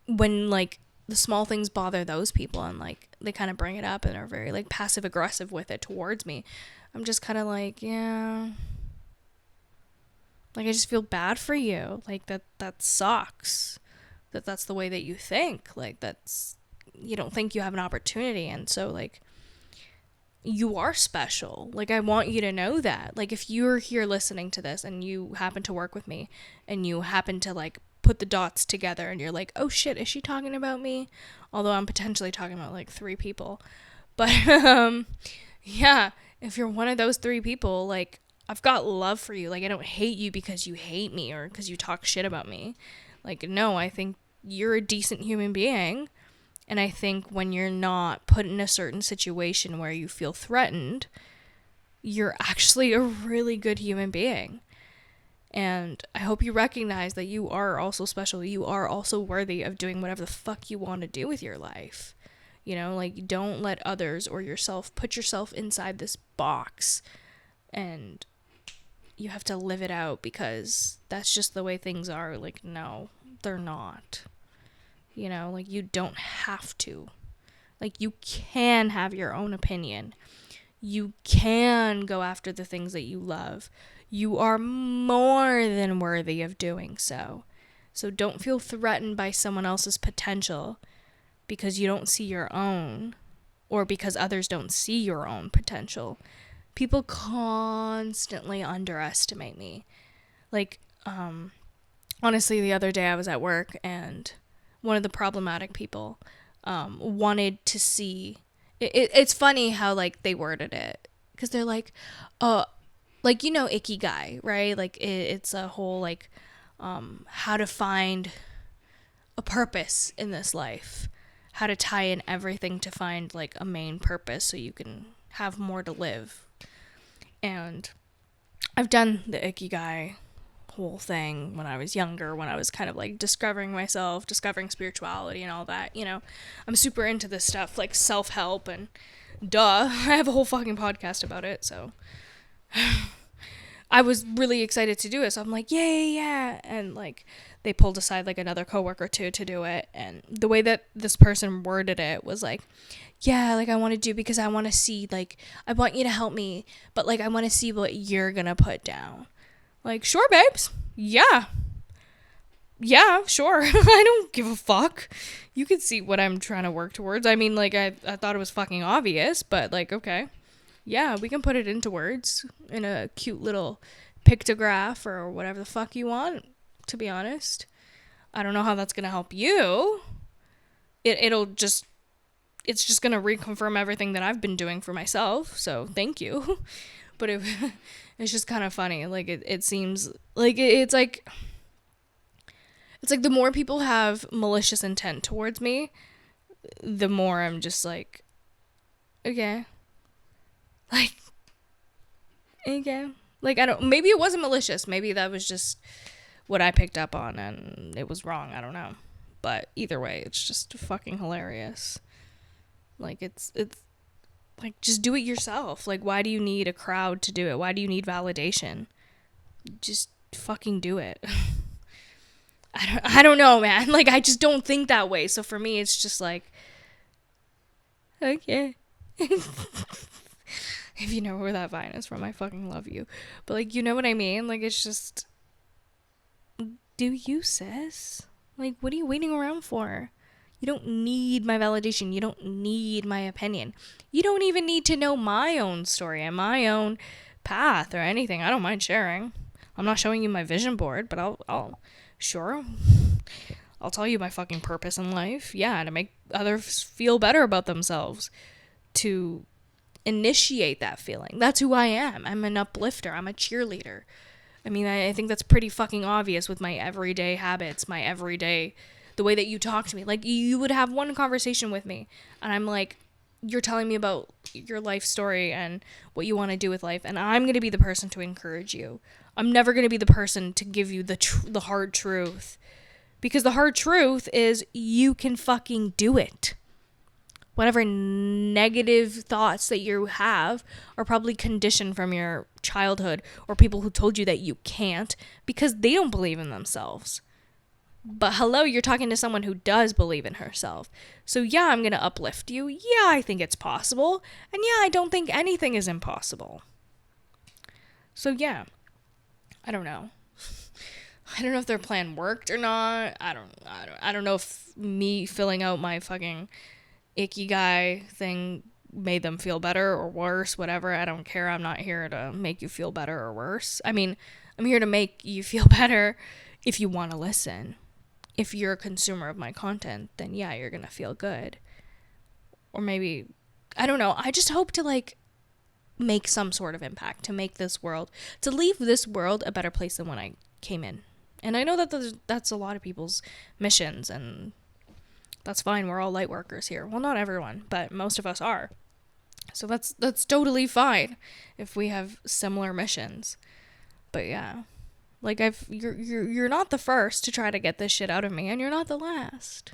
when, like, the small things bother those people, and, like, they kind of bring it up and are very, like, passive aggressive with it towards me, I'm just kind of like, yeah, like, I just feel bad for you. Like, that sucks. That's the way that you think. Like, you don't think you have an opportunity. And so, like, you are special. Like, I want you to know that. Like, if you're here listening to this and you happen to work with me and you happen to, like, put the dots together and you're like, oh shit, is she talking about me? Although I'm potentially talking about, like, 3 people. But, yeah. If you're one of those 3 people, like, I've got love for you. Like, I don't hate you because you hate me or because you talk shit about me. Like, no, I think you're a decent human being. And I think when you're not put in a certain situation where you feel threatened, you're actually a really good human being. And I hope you recognize that you are also special. You are also worthy of doing whatever the fuck you want to do with your life. You know, like, don't let others or yourself put yourself inside this box, and you have to live it out because that's just the way things are. Like, no, they're not. You know, like, you don't have to. Like, you can have your own opinion. You can go after the things that you love. You are more than worthy of doing so. So don't feel threatened by someone else's potential because you don't see your own, or because others don't see your own potential. People constantly underestimate me. Like, honestly, the other day I was at work, and one of the problematic people wanted to see... It's funny how, like, they worded it. Because they're like, like, you know, Ikigai, right? Like, it's a whole, like, how to find a purpose in this life. How to tie in everything to find, like, a main purpose so you can have more to live. And I've done the Ikigai whole thing when I was younger, when I was kind of, like, discovering myself, discovering spirituality and all that, you know. I'm super into this stuff, like self-help, and duh, I have a whole fucking podcast about it, so... I was really excited to do it, so I'm like, yeah, and, like, they pulled aside, like, another coworker to do it, and the way that this person worded it was like, yeah, like, I want to do because I want to see, like, I want you to help me, but, like, I want to see what you're gonna put down. Like, sure, babes, yeah, sure, I don't give a fuck, you can see what I'm trying to work towards. I mean, like, I thought it was fucking obvious, but, like, okay. Yeah, we can put it into words in a cute little pictograph or whatever the fuck you want, to be honest. I don't know how that's going to help you. It's just going to reconfirm everything that I've been doing for myself. So thank you. But it's just kind of funny. Like it seems like it's like the more people have malicious intent towards me, the more I'm just like, okay. Like, okay. Like, maybe it wasn't malicious. Maybe that was just what I picked up on and it was wrong. I don't know. But either way, it's just fucking hilarious. Like, it's like, just do it yourself. Like, why do you need a crowd to do it? Why do you need validation? Just fucking do it. I don't know, man. Like, I just don't think that way. So for me, it's just like, okay. If you know where that vine is from, I fucking love you. But, like, you know what I mean? Like, it's just, do you, sis? Like, what are you waiting around for? You don't need my validation. You don't need my opinion. You don't even need to know my own story and my own path or anything. I don't mind sharing. I'm not showing you my vision board, but I'll tell you my fucking purpose in life. Yeah, to make others feel better about themselves. To initiate that feeling. That's who I am. I'm an uplifter. I'm a cheerleader. I mean, I think that's pretty fucking obvious with my everyday habits, the way that you talk to me. Like, you would have one conversation with me, and I'm like, you're telling me about your life story and what you want to do with life, and I'm going to be the person to encourage you. I'm never going to be the person to give you the hard truth. Because the hard truth is you can fucking do it. Whatever negative thoughts that you have are probably conditioned from your childhood or people who told you that you can't because they don't believe in themselves. But hello, you're talking to someone who does believe in herself. So yeah, I'm going to uplift you. Yeah, I think it's possible. And yeah, I don't think anything is impossible. So yeah, I don't know. I don't know if their plan worked or not. I don't know if me filling out my fucking Ikigai thing made them feel better or worse, whatever. I don't care. I'm not here to make you feel better or worse. I mean, I'm here to make you feel better if you want to listen. If you're a consumer of my content, then yeah, you're going to feel good. Or maybe, I don't know. I just hope to like make some sort of impact, to make this world, to leave this world a better place than when I came in. And I know that that's a lot of people's missions, and that's fine. We're all light workers here. Well, not everyone, but most of us are. So that's totally fine if we have similar missions. But yeah, like you're not the first to try to get this shit out of me, and you're not the last.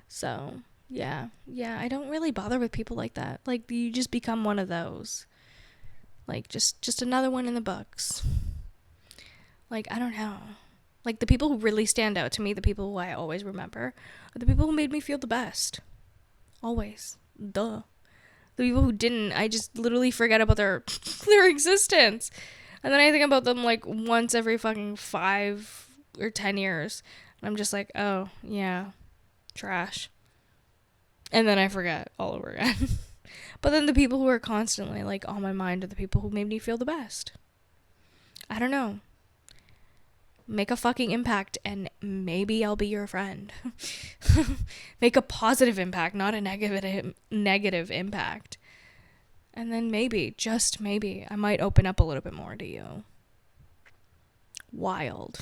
So yeah, I don't really bother with people like that. Like, you just become one of those. Like, just another one in the books. Like, I don't know. Like, the people who really stand out to me, the people who I always remember, are the people who made me feel the best. Always. Duh. The people who didn't, I just literally forget about their existence. And then I think about them, like, once every fucking 5 or 10 years. And I'm just like, oh, yeah. Trash. And then I forget all over again. But then the people who are constantly, like, on my mind are the people who made me feel the best. I don't know. Make a fucking impact, and maybe I'll be your friend. Make a positive impact, not a negative impact. And then maybe, just maybe, I might open up a little bit more to you. Wild.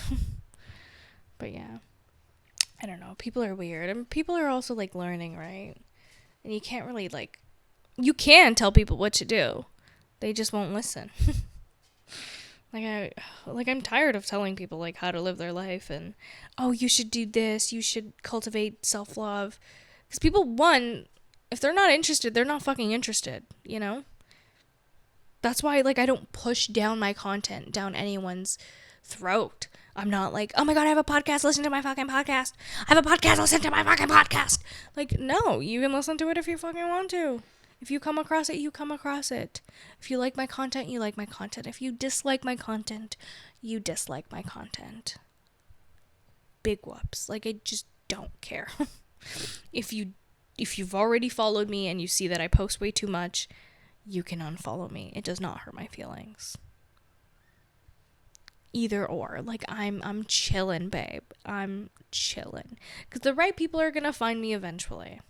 But yeah. I don't know. People are weird. And people are also, like, learning, right? And you can't really, like... You can tell people what to do. They just won't listen. I'm tired of telling people, like, how to live their life and, oh, you should do this, you should cultivate self-love. Because people, one, if they're not interested, they're not fucking interested, you know? That's why, like, I don't push down my content down anyone's throat. I'm not like, oh my god, I have a podcast, listen to my fucking podcast. I have a podcast, listen to my fucking podcast. Like, no, you can listen to it if you fucking want to. If you come across it, you come across it. If you like my content, you like my content. If you dislike my content, you dislike my content. Big whoops. Like, I just don't care. If you've already followed me and you see that I post way too much, you can unfollow me. It does not hurt my feelings. either or. Like, I'm chillin', babe. I'm chillin'. Because the right people are gonna find me eventually.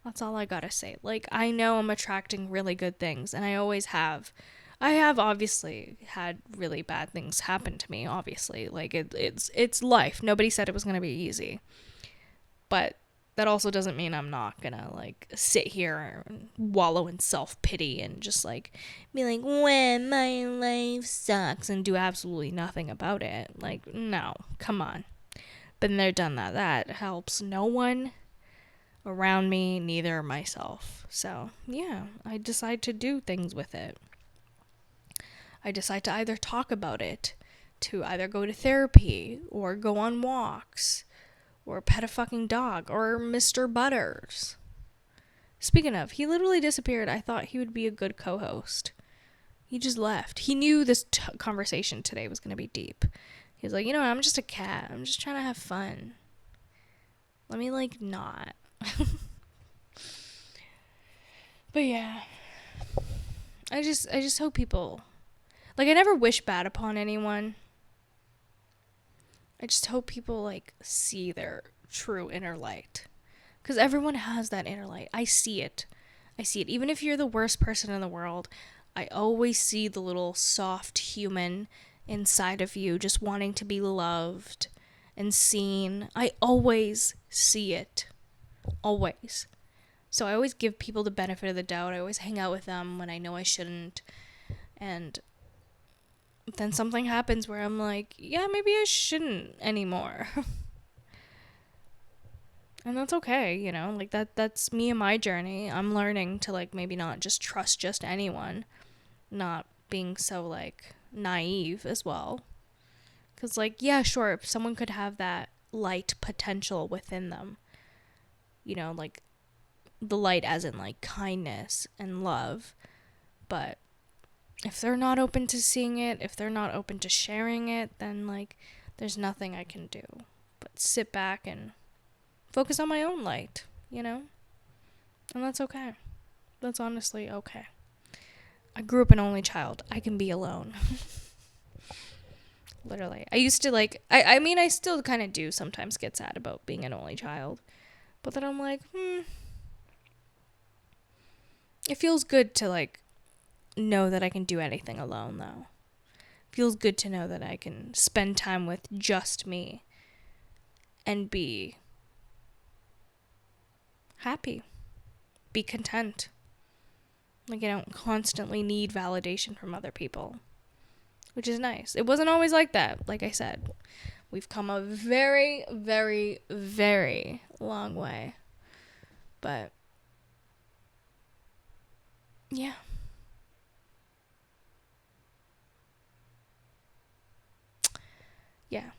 That's all I gotta say. Like, I know I'm attracting really good things, and I always have. I have obviously had really bad things happen to me, obviously. Like, it's life. Nobody said it was gonna be easy. But that also doesn't mean I'm not gonna, like, sit here and wallow in self-pity and just, like, be like, when my life sucks, and do absolutely nothing about it. Like, no, come on. Been there, done that. That helps no one around me, neither myself. So, yeah, I decide to do things with it. I decide to either talk about it, to either go to therapy, or go on walks, or pet a fucking dog, or Mr. Butters. Speaking of, he literally disappeared. I thought he would be a good co-host. He just left. He knew this conversation today was going to be deep. He was like, you know, I'm just a cat. I'm just trying to have fun. Let me, like, not. But yeah. I just hope people... Like, I never wish bad upon anyone. I just hope people, like, see their true inner light. Because everyone has that inner light. I see it. Even if you're the worst person in the world, I always see the little soft human inside of you just wanting to be loved and seen. I always see it. Always. So I always give people the benefit of the doubt. I always hang out with them when I know I shouldn't. And then something happens where I'm like, yeah, maybe I shouldn't anymore. And that's okay, you know, like that's me and my journey. I'm learning to, like, maybe not just trust just anyone, not being so, like, naive as well. Because, like, yeah, sure, someone could have that light potential within them, you know, like the light as in, like, kindness and love. But if they're not open to seeing it, if they're not open to sharing it, then, like, there's nothing I can do but sit back and focus on my own light, you know? And that's okay. That's honestly okay. I grew up an only child. I can be alone. Literally. I used to, like, I mean, I still kind of do sometimes get sad about being an only child. But then I'm like, It feels good to, like, know that I can do anything alone, though. It feels good to know that I can spend time with just me and be happy, be content. Like, I don't constantly need validation from other people, which is nice. It wasn't always like that. Like I said, we've come a very, very, very long way. But yeah. Yeah.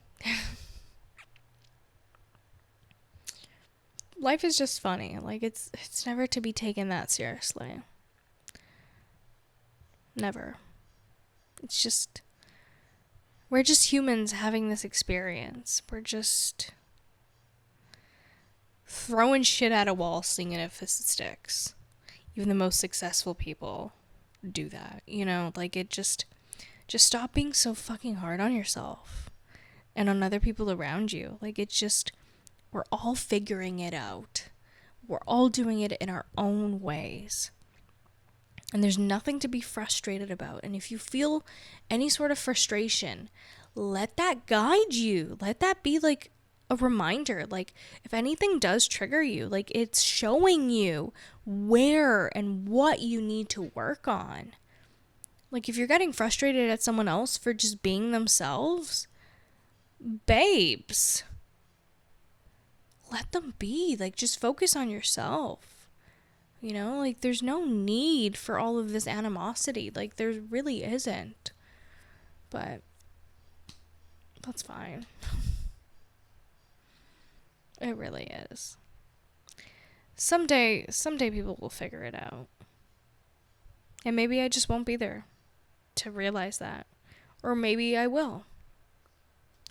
Life is just funny. Like, it's never to be taken that seriously. Never. It's just, we're just humans having this experience. We're just throwing shit at a wall, singing if it sticks. Even the most successful people do that, you know? Like, it just stop being so fucking hard on yourself and on other people around you. Like, it's just, we're all figuring it out. We're all doing it in our own ways. And there's nothing to be frustrated about. And if you feel any sort of frustration, let that guide you. Let that be, like, a reminder. Like, if anything does trigger you, like, it's showing you where and what you need to work on. Like, if you're getting frustrated at someone else for just being themselves, babes, let them be. Like, just focus on yourself. You know, like, there's no need for all of this animosity. Like, there really isn't. But that's fine. It really is. Someday people will figure it out. And maybe I just won't be there to realize that. Or maybe I will.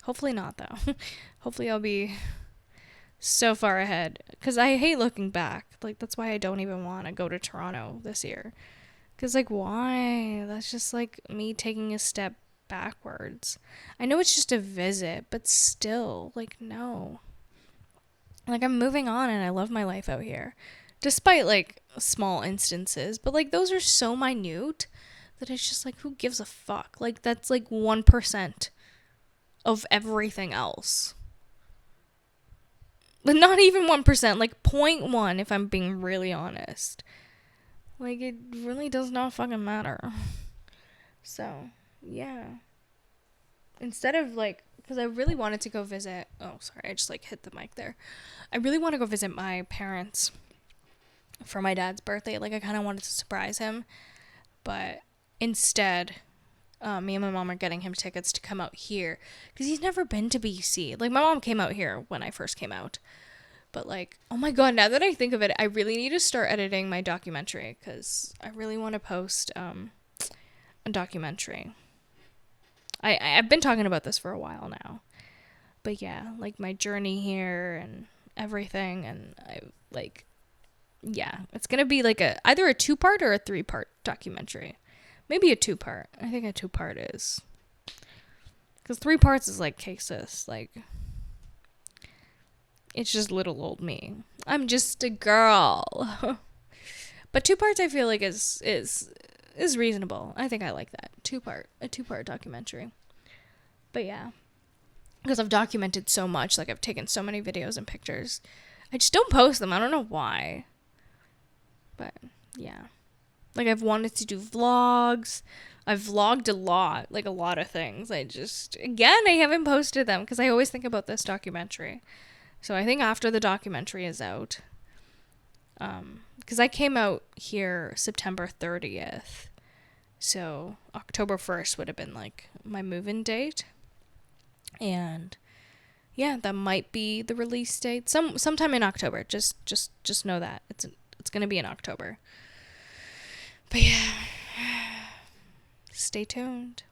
Hopefully not, though. Hopefully I'll be so far ahead. Because I hate looking back. Like, that's why I don't even want to go to Toronto this year. Because, like, why? That's just, like, me taking a step backwards. I know it's just a visit, but still, like, no. Like, I'm moving on and I love my life out here. Despite, like, small instances. But, like, those are so minute that it's just, like, who gives a fuck? Like, that's, like, 1% of everything else. But not even 1%. Like, 0.1 if I'm being really honest. Like, it really does not fucking matter. So, yeah. Instead of, like, because I really wanted to go visit. Oh, sorry, I just, like, hit the mic there. I really want to go visit my parents for my dad's birthday. Like, I kind of wanted to surprise him. But instead, me and my mom are getting him tickets to come out here. Because he's never been to BC. Like, my mom came out here when I first came out. But, like, oh my god, now that I think of it, I really need to start editing my documentary. Because I really want to post a documentary. I've been talking about this for a while now. But yeah, like, my journey here and everything. And I, like, yeah, it's going to be like either a 2-part or a 3-part documentary. Maybe a 2-part. I think a 2-part is. Because 3 parts is like cases. Like, it's just little old me. I'm just a girl. But 2 parts I feel like is reasonable. I think I like that. A 2-part documentary. But yeah. Because I've documented so much. Like, I've taken so many videos and pictures. I just don't post them. I don't know why. But yeah. Like, I've wanted to do vlogs. I've vlogged a lot. Like, a lot of things. I haven't posted them. Because I always think about this documentary. So I think after the documentary is out. Because I came out here September 30th. So October 1st would have been, like, my move-in date. And yeah, that might be the release date. Sometime in October. Just know that. It's going to be in October. But yeah. Stay tuned.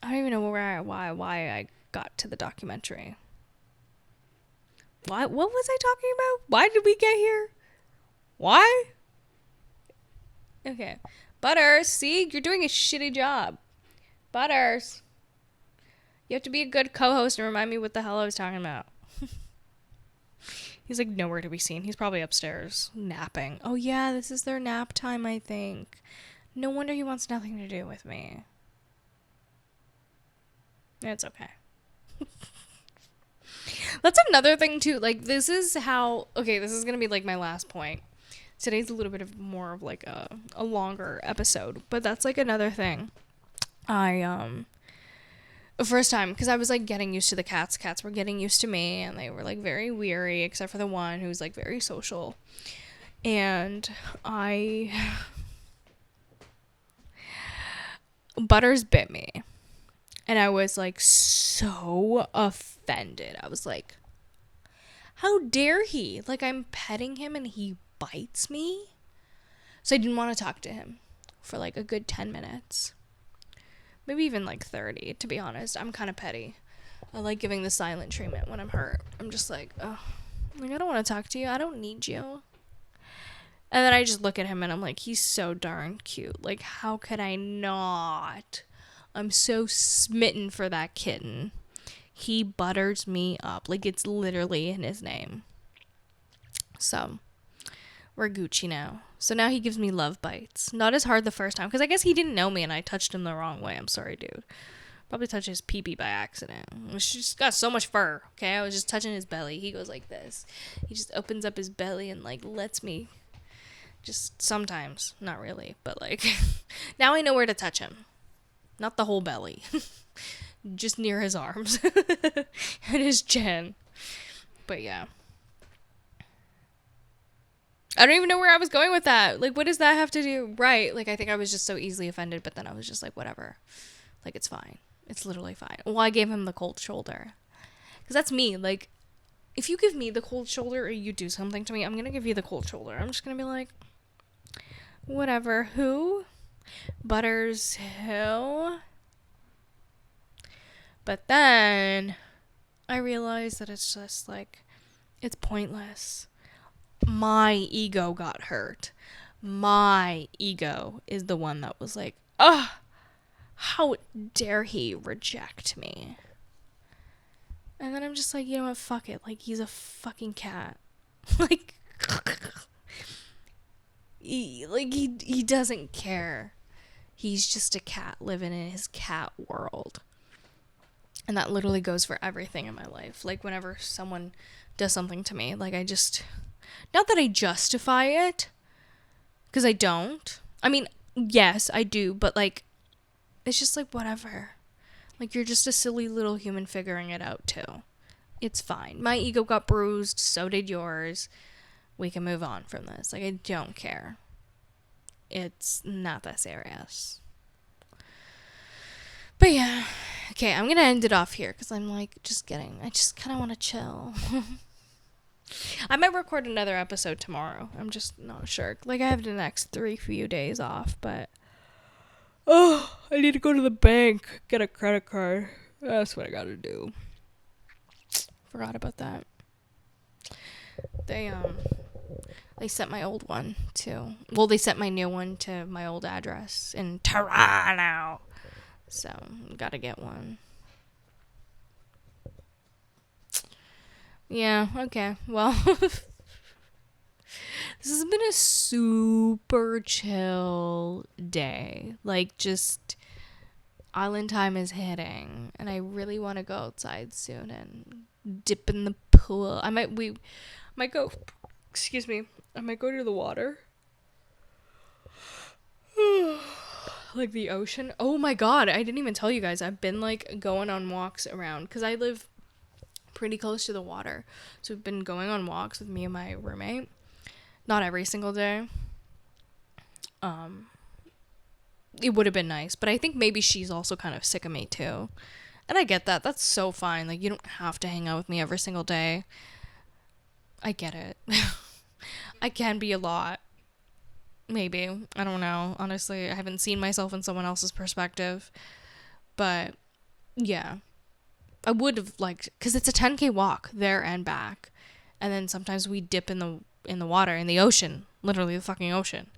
I don't even know why I got to the documentary. What was I talking about? Why did we get here? Why? Okay. Butters, see? You're doing a shitty job. Butters. You have to be a good co-host and remind me what the hell I was talking about. He's, like, nowhere to be seen. He's probably upstairs napping. Oh, yeah, this is their nap time, I think. No wonder he wants nothing to do with me. It's okay. That's another thing, too. Like, this is going to be, like, my last point. Today's a little bit more of, like, a longer episode. But that's, like, another thing. First time, because I was, like, getting used to the cats. Cats were getting used to me, and they were, like, very weary, except for the one who's, like, very social. And Butters bit me. And I was, like, so offended. I was like, how dare he? Like, I'm petting him and he bites me? So I didn't want to talk to him for, like, a good 10 minutes. Maybe even, like, 30, to be honest. I'm kind of petty. I like giving the silent treatment when I'm hurt. I'm just like, oh, like, I don't want to talk to you. I don't need you. And then I just look at him and I'm like, he's so darn cute. Like, how could I not? I'm so smitten for that kitten. He butters me up. Like, it's literally in his name. So, we're Gucci now. So now he gives me love bites. Not as hard the first time, because I guess he didn't know me and I touched him the wrong way. I'm sorry, dude. Probably touched his pee-pee by accident. She's got so much fur, okay? I was just touching his belly. He goes like this. He just opens up his belly and, like, lets me. Just sometimes. Not really, but, like, now I know where to touch him. Not the whole belly. Just near his arms. And his chin. But yeah. I don't even know where I was going with that. Like, what does that have to do? Right. Like, I think I was just so easily offended, but then I was just like, whatever. Like, it's fine. It's literally fine. Well, I gave him the cold shoulder. Because that's me. Like, if you give me the cold shoulder or you do something to me, I'm going to give you the cold shoulder. I'm just going to be like, whatever. Who? Butters who? But then I realized that it's just like, it's pointless. My ego got hurt. My ego is the one that was like, how dare he reject me? And then I'm just like, you know what, fuck it. Like, he's a fucking cat. Like, he doesn't care. He's just a cat living in his cat world. And that literally goes for everything in my life. Like, whenever someone does something to me, like, I just, not that I justify it, because I don't. I mean, yes, I do, but, like, it's just like, whatever. Like, you're just a silly little human figuring it out, too. It's fine. My ego got bruised, so did yours. We can move on from this. Like, I don't care. It's not that serious. But yeah, okay, I'm gonna end it off here because I'm like, I just kind of want to chill. I might record another episode tomorrow. I'm just not sure. Like, I have the next few days off, but oh, I need to go to the bank, get a credit card. That's what I gotta do. Forgot about that. They sent my old one to, well, they sent my new one to my old address in Toronto. So, gotta get one. Yeah, okay. Well, this has been a super chill day. Like, just island time is hitting, and I really want to go outside soon and dip in the pool. I might go, excuse me, I might go to the water. Like the ocean. Oh my god, I didn't even tell you guys. I've been like going on walks around because I live pretty close to the water. So we've been going on walks with me and my roommate. Not every single day. It would have been nice, but I think maybe she's also kind of sick of me too. And I get that. That's so fine. Like, you don't have to hang out with me every single day. I get it. I can be a lot. Maybe. I don't know. Honestly, I haven't seen myself in someone else's perspective. But, yeah. I would have liked, because it's a 10K walk there and back. And then sometimes we dip in the water, in the ocean. Literally the fucking ocean.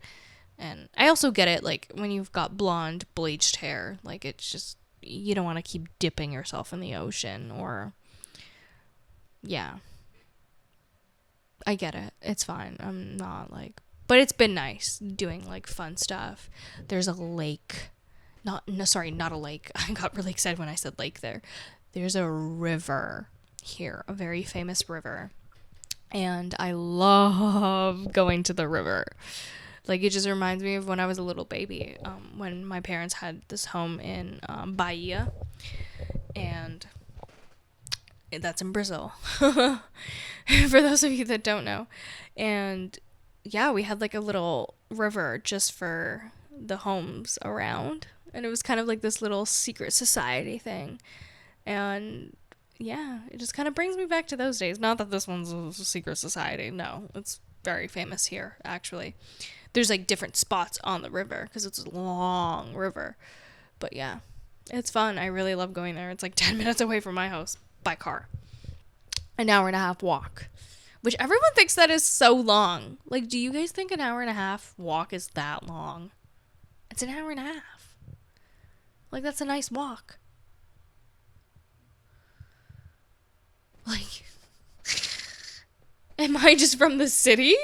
And I also get it, like, when you've got blonde, bleached hair. Like, it's just, you don't want to keep dipping yourself in the ocean. Or, yeah. I get it. It's fine. I'm not, like, but it's been nice doing, like, fun stuff. There's a lake. Not a lake. I got really excited when I said lake there. There's a river here, a very famous river. And I love going to the river. Like, it just reminds me of when I was a little baby, when my parents had this home in Bahia. And that's in Brazil. For those of you that don't know. And yeah, we had like a little river just for the homes around, and it was kind of like this little secret society thing. And yeah, it just kind of brings me back to those days. Not that this one's a secret society. No, it's very famous here, actually. There's like different spots on the river because it's a long river. But yeah, it's fun. I really love going there. It's like 10 minutes away from my house by car. An hour and a half walk. Which everyone thinks that is so long. Like, do you guys think an hour and a half walk is that long? It's an hour and a half. Like, that's a nice walk. Like, am I just from the city?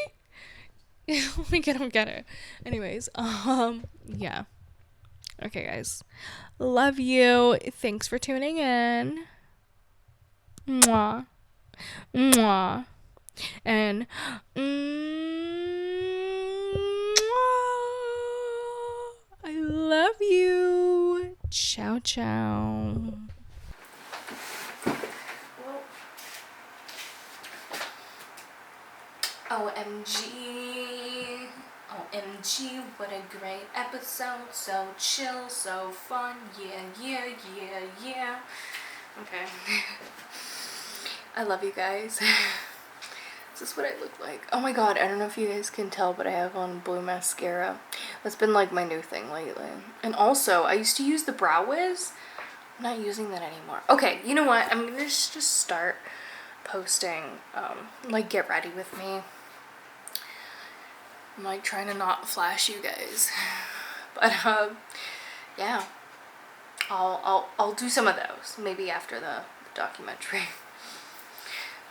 Like, I don't get it. Anyways, yeah. Okay, guys. Love you. Thanks for tuning in. Mwah. Mwah. And I love you. Ciao, ciao. OMG. OMG, what a great episode. So chill, so fun. Yeah. Okay. I love you guys. Is this what I look like? Oh my god, I don't know if you guys can tell, but I have on blue mascara. That's been like my new thing lately. And also, I used to use the Brow Wiz. I'm not using that anymore. Okay, you know what? I'm gonna just start posting, like, get ready with me. I'm like trying to not flash you guys. But, yeah. I'll do some of those maybe after the documentary.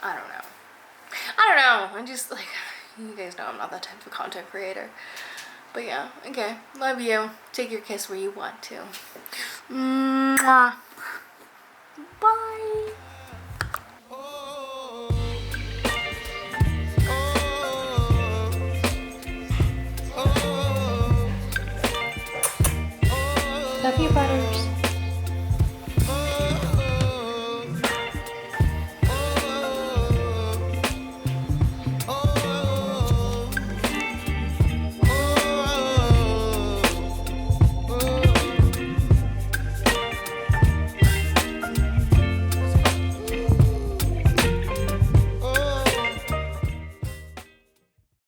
I don't know. I'm just like, you guys know I'm not that type of content creator. But yeah, okay. Love you. Take your kiss where you want to. Mwah. Bye. Love you, buddy.